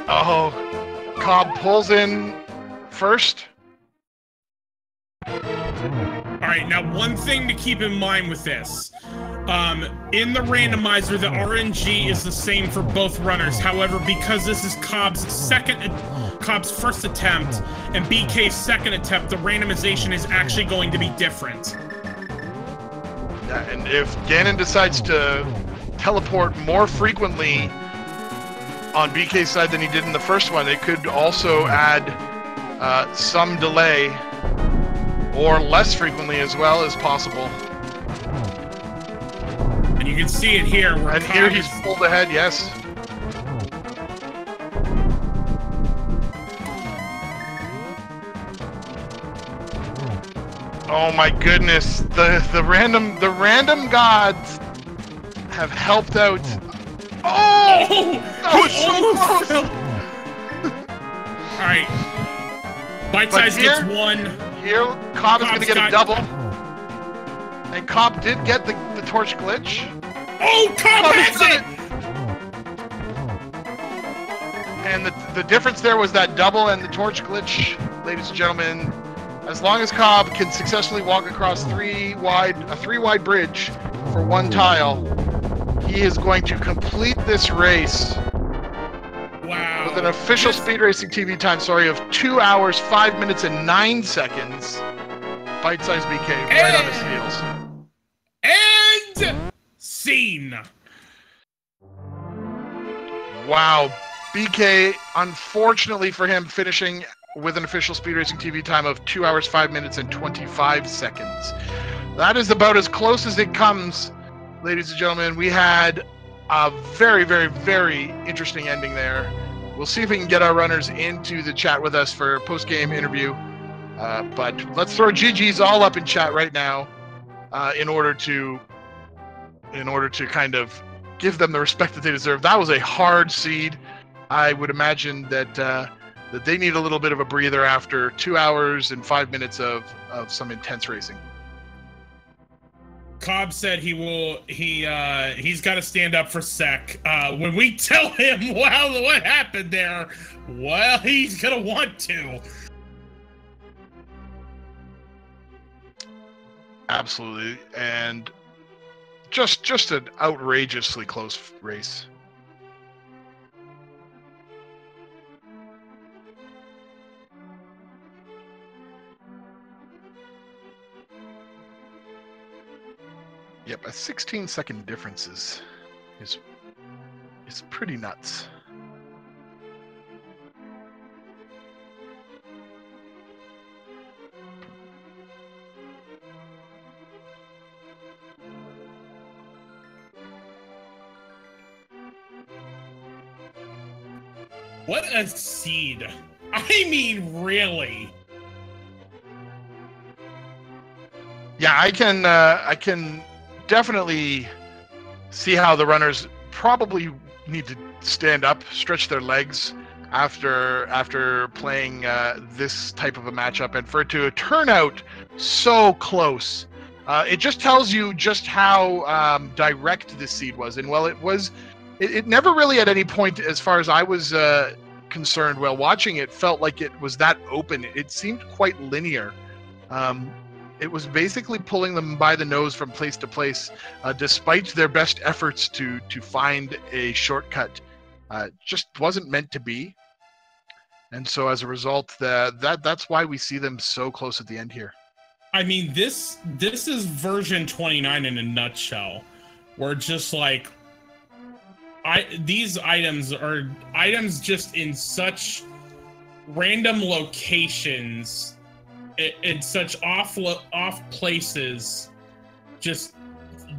Oh, Cobb pulls in first. Alright, now one thing to keep in mind with this. In the randomizer, the RNG is the same for both runners. However, because this is Cobb's first attempt and BK's second attempt, the randomization is actually going to be different. Yeah, and if Ganon decides to teleport more frequently on BK's side than he did in the first one, it could also add some delay, or less frequently as well as possible. And you can see it here. And here he's pulled ahead, yes. Oh my goodness, the random gods have helped out. Oh! That was so close! Alright. Bitesize gets 1. Here, Cobb is going to get a double. And Cobb did get the torch glitch. Oh, Cobb has it! And the difference there was that double and the torch glitch, ladies and gentlemen. As long as Cobb can successfully walk across a 3-wide bridge for 1 tile, he is going to complete this race. Wow. With an official speed racing TV time, of 2 hours, 5 minutes, and 9 seconds. bytesizedBK right on his heels. And scene. Wow. BK, unfortunately for him, finishing with an official Speed Racing TV time of 2 hours, 5 minutes, and 25 seconds. That is about as close as it comes, ladies and gentlemen. We had a very, very, very interesting ending there. We'll see if we can get our runners into the chat with us for a post-game interview. But let's throw GGs all up in chat right now in order to kind of give them the respect that they deserve. That was a hard seed. I would imagine that that they need a little bit of a breather after 2 hours and 5 minutes of some intense racing. Cobb said he's got to stand up for Sec. When we tell him, well, what happened there, well, he's gonna want to. Absolutely, and just an outrageously close race. Yep, a 16-second difference is pretty nuts. What a seed. I mean, really. Yeah, I can definitely see how the runners probably need to stand up, stretch their legs after playing this type of a matchup, and for it to turn out so close. It just tells you just how direct this seed was. And well, it never really at any point, as far as I was concerned while watching it, felt like it was that open. It seemed quite linear. It was basically pulling them by the nose from place to place, despite their best efforts to find a shortcut. Just wasn't meant to be. And so as a result, that's why we see them so close at the end here. I mean, this is version 29 in a nutshell. Where just like these items are items just in such random locations, in such off places. Just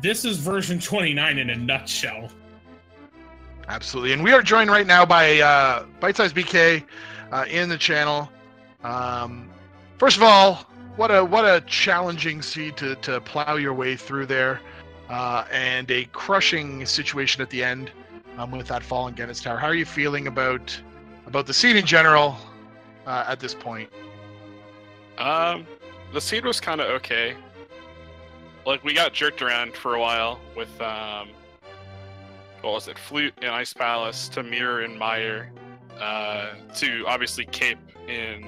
this is version 29 in a nutshell. Absolutely, and we are joined right now by bytesizedBK in the channel. First of all, what a challenging seed to plow your way through there, and a crushing situation at the end with that fall in Gennett's Tower. How are you feeling about the seed in general at this point? The seed was kind of okay. Like, we got jerked around for a while with what was it, Flute in Ice Palace, to Mirror in Mire, to obviously Cape in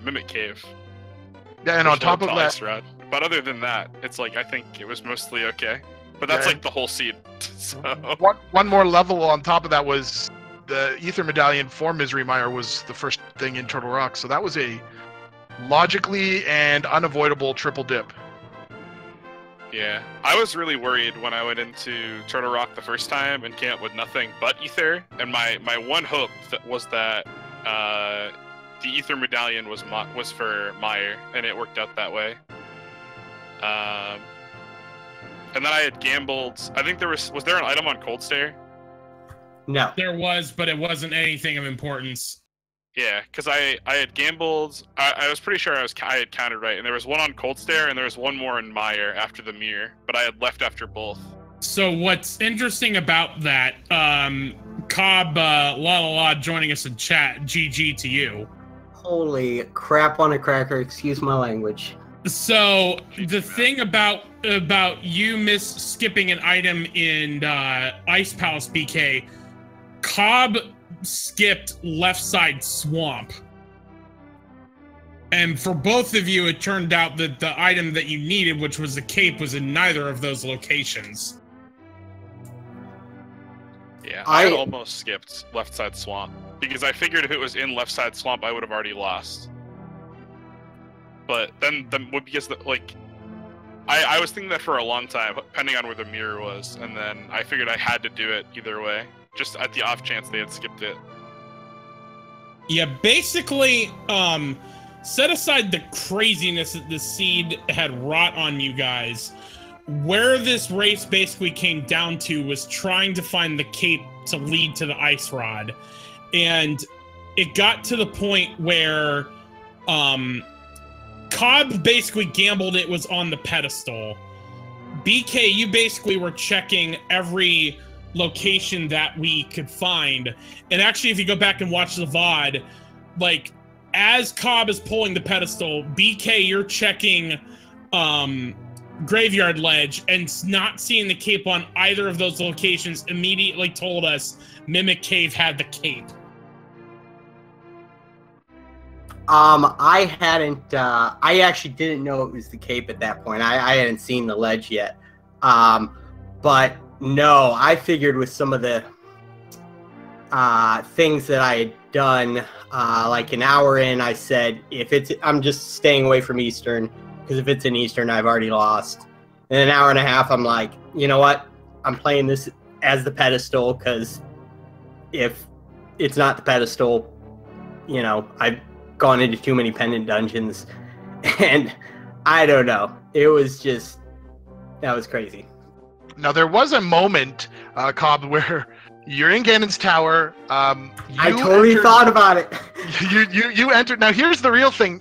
Mimic Cave. Yeah, and on top of that, but other than that, it's like I think it was mostly okay. But that's like the whole seed. So one more level on top of that was the Ether Medallion for Misery Mire was the first thing in Turtle Rock, so that was a logically and unavoidable triple dip. Yeah, I was really worried when I went into Turtle Rock the first time and came up with nothing but Ether, and my one hope was that the Ether Medallion was for Mire, and it worked out that way. And then I had gambled. I think was there an item on Cold Stare? No. There was, but it wasn't anything of importance. Yeah, because I had gambled. I was pretty sure I had counted right, and there was one on Cold Stare, and there was one more in Mire after the mirror, but I had left after both. So what's interesting about that, Cobb, Lalala joining us in chat, GG to you. Holy crap on a cracker, excuse my language. So the thing about you skipping an item in Ice Palace BK, Cobb skipped left side swamp, and for both of you it turned out that the item that you needed, which was the cape, was in neither of those locations. Yeah, I had almost skipped left side swamp because I figured if it was in left side swamp I would have already lost. But then because I was thinking that for a long time, depending on where the mirror was, and then I figured I had to do it either way, just at the off chance they had skipped it. Yeah, basically, set aside the craziness that the seed had wrought on you guys. Where this race basically came down to was trying to find the cape to lead to the ice rod. And it got to the point where COB basically gambled it was on the pedestal. BK, you basically were checking every location that we could find. And actually, if you go back and watch the VOD, like, as COB is pulling the pedestal, BK, you're checking Graveyard Ledge and not seeing the cape on either of those locations immediately told us Mimic Cave had the cape. I hadn't, I actually didn't know it was the cape at that point. I hadn't seen the ledge yet. But no, I figured with some of the things that I had done, like an hour in, I said, I'm just staying away from Eastern, because if it's in Eastern, I've already lost. In an hour and a half, I'm like, you know what? I'm playing this as the pedestal, because if it's not the pedestal, you know, I've gone into too many pendant dungeons, and I don't know. It was just, that was crazy. Now, there was a moment, Cobb, where you're in Ganon's tower. I totally thought about it. You entered. Now, here's the real thing.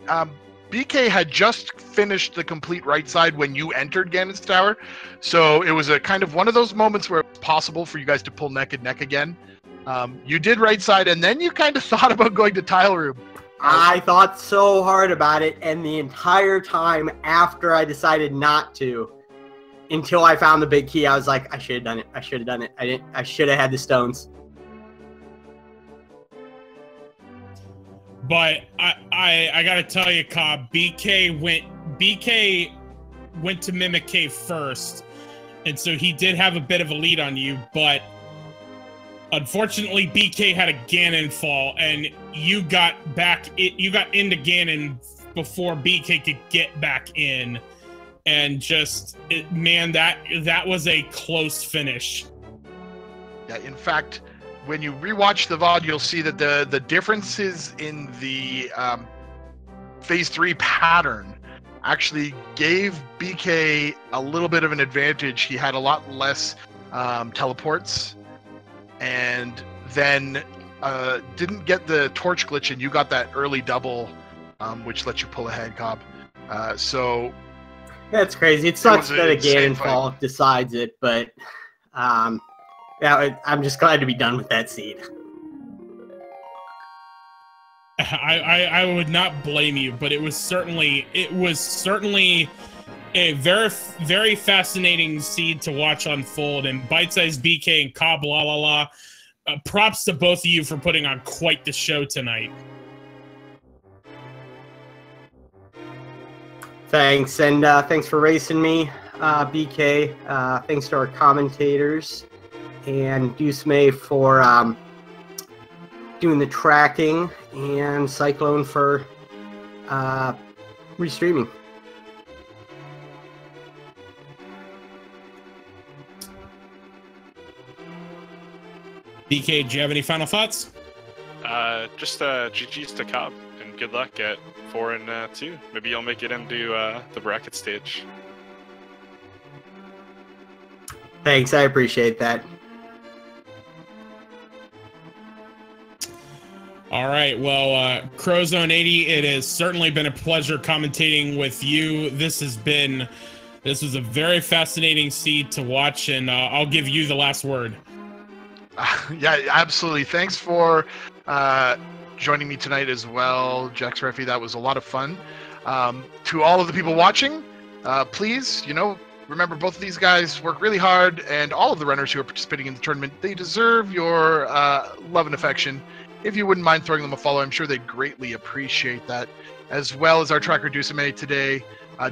BK had just finished the complete right side when you entered Ganon's tower. So it was a kind of one of those moments where it was possible for you guys to pull neck and neck again. You did right side, and then you kind of thought about going to tile room. I thought so hard about it, and the entire time after I decided not to, until I found the big key, I was like, I should have done it. I should have done it. I should have had the stones. But I gotta tell you, Cobb, BK went to Mimic Cave first, and so he did have a bit of a lead on you, but unfortunately BK had a Ganon fall, and you got into Ganon before BK could get back in. And just, man, that was a close finish. Yeah, in fact, when you rewatch the VOD, you'll see that the differences in the Phase 3 pattern actually gave BK a little bit of an advantage. He had a lot less teleports, and then didn't get the torch glitch, and you got that early double, which let you pull ahead, Cobb. So... That's crazy. It sucks that a Ganon fall decides it, but yeah, I'm just glad to be done with that seed. I would not blame you, but it was certainly a very fascinating seed to watch unfold. And bytesizedBK and COB Lalala, props to both of you for putting on quite the show tonight. Thanks, and thanks for racing me, BK. Thanks to our commentators, and Deuce for doing the tracking, and Cyclone for restreaming. BK, do you have any final thoughts? Just GG's to COB, and good luck at 4 and 2. Maybe you'll make it into the bracket stage. Thanks, I appreciate that. All right, well, Crowzone80, it has certainly been a pleasure commentating with you. This was a very fascinating seed to watch, and I'll give you the last word. Yeah, absolutely. Thanks for joining me tonight as well, Jax Refi. That was a lot of fun. To all of the people watching, please, remember both of these guys work really hard, and all of the runners who are participating in the tournament, they deserve your love and affection. If you wouldn't mind throwing them a follow, I'm sure they'd greatly appreciate that. As well as our tracker Dusame today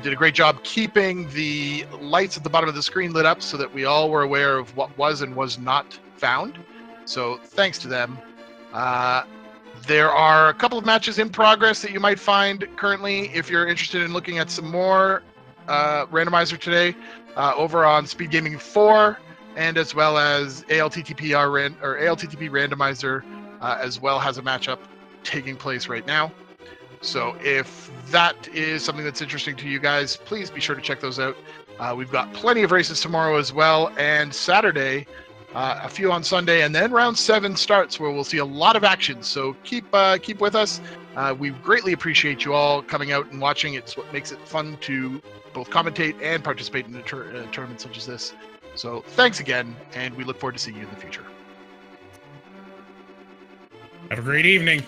did a great job keeping the lights at the bottom of the screen lit up so that we all were aware of what was and was not found. So thanks to them. There are a couple of matches in progress that you might find currently if you're interested in looking at some more randomizer today over on Speed Gaming 4, and as well as ALTTPR ALTTP randomizer as well has a matchup taking place right now. So if that is something that's interesting to you guys, please be sure to check those out. We've got plenty of races tomorrow as well, and Saturday, a few on Sunday, and then round 7 starts where we'll see a lot of action. So keep with us. We greatly appreciate you all coming out and watching. It's what makes it fun to both commentate and participate in a tournament such as this. So thanks again, and we look forward to seeing you in the future. Have a great evening.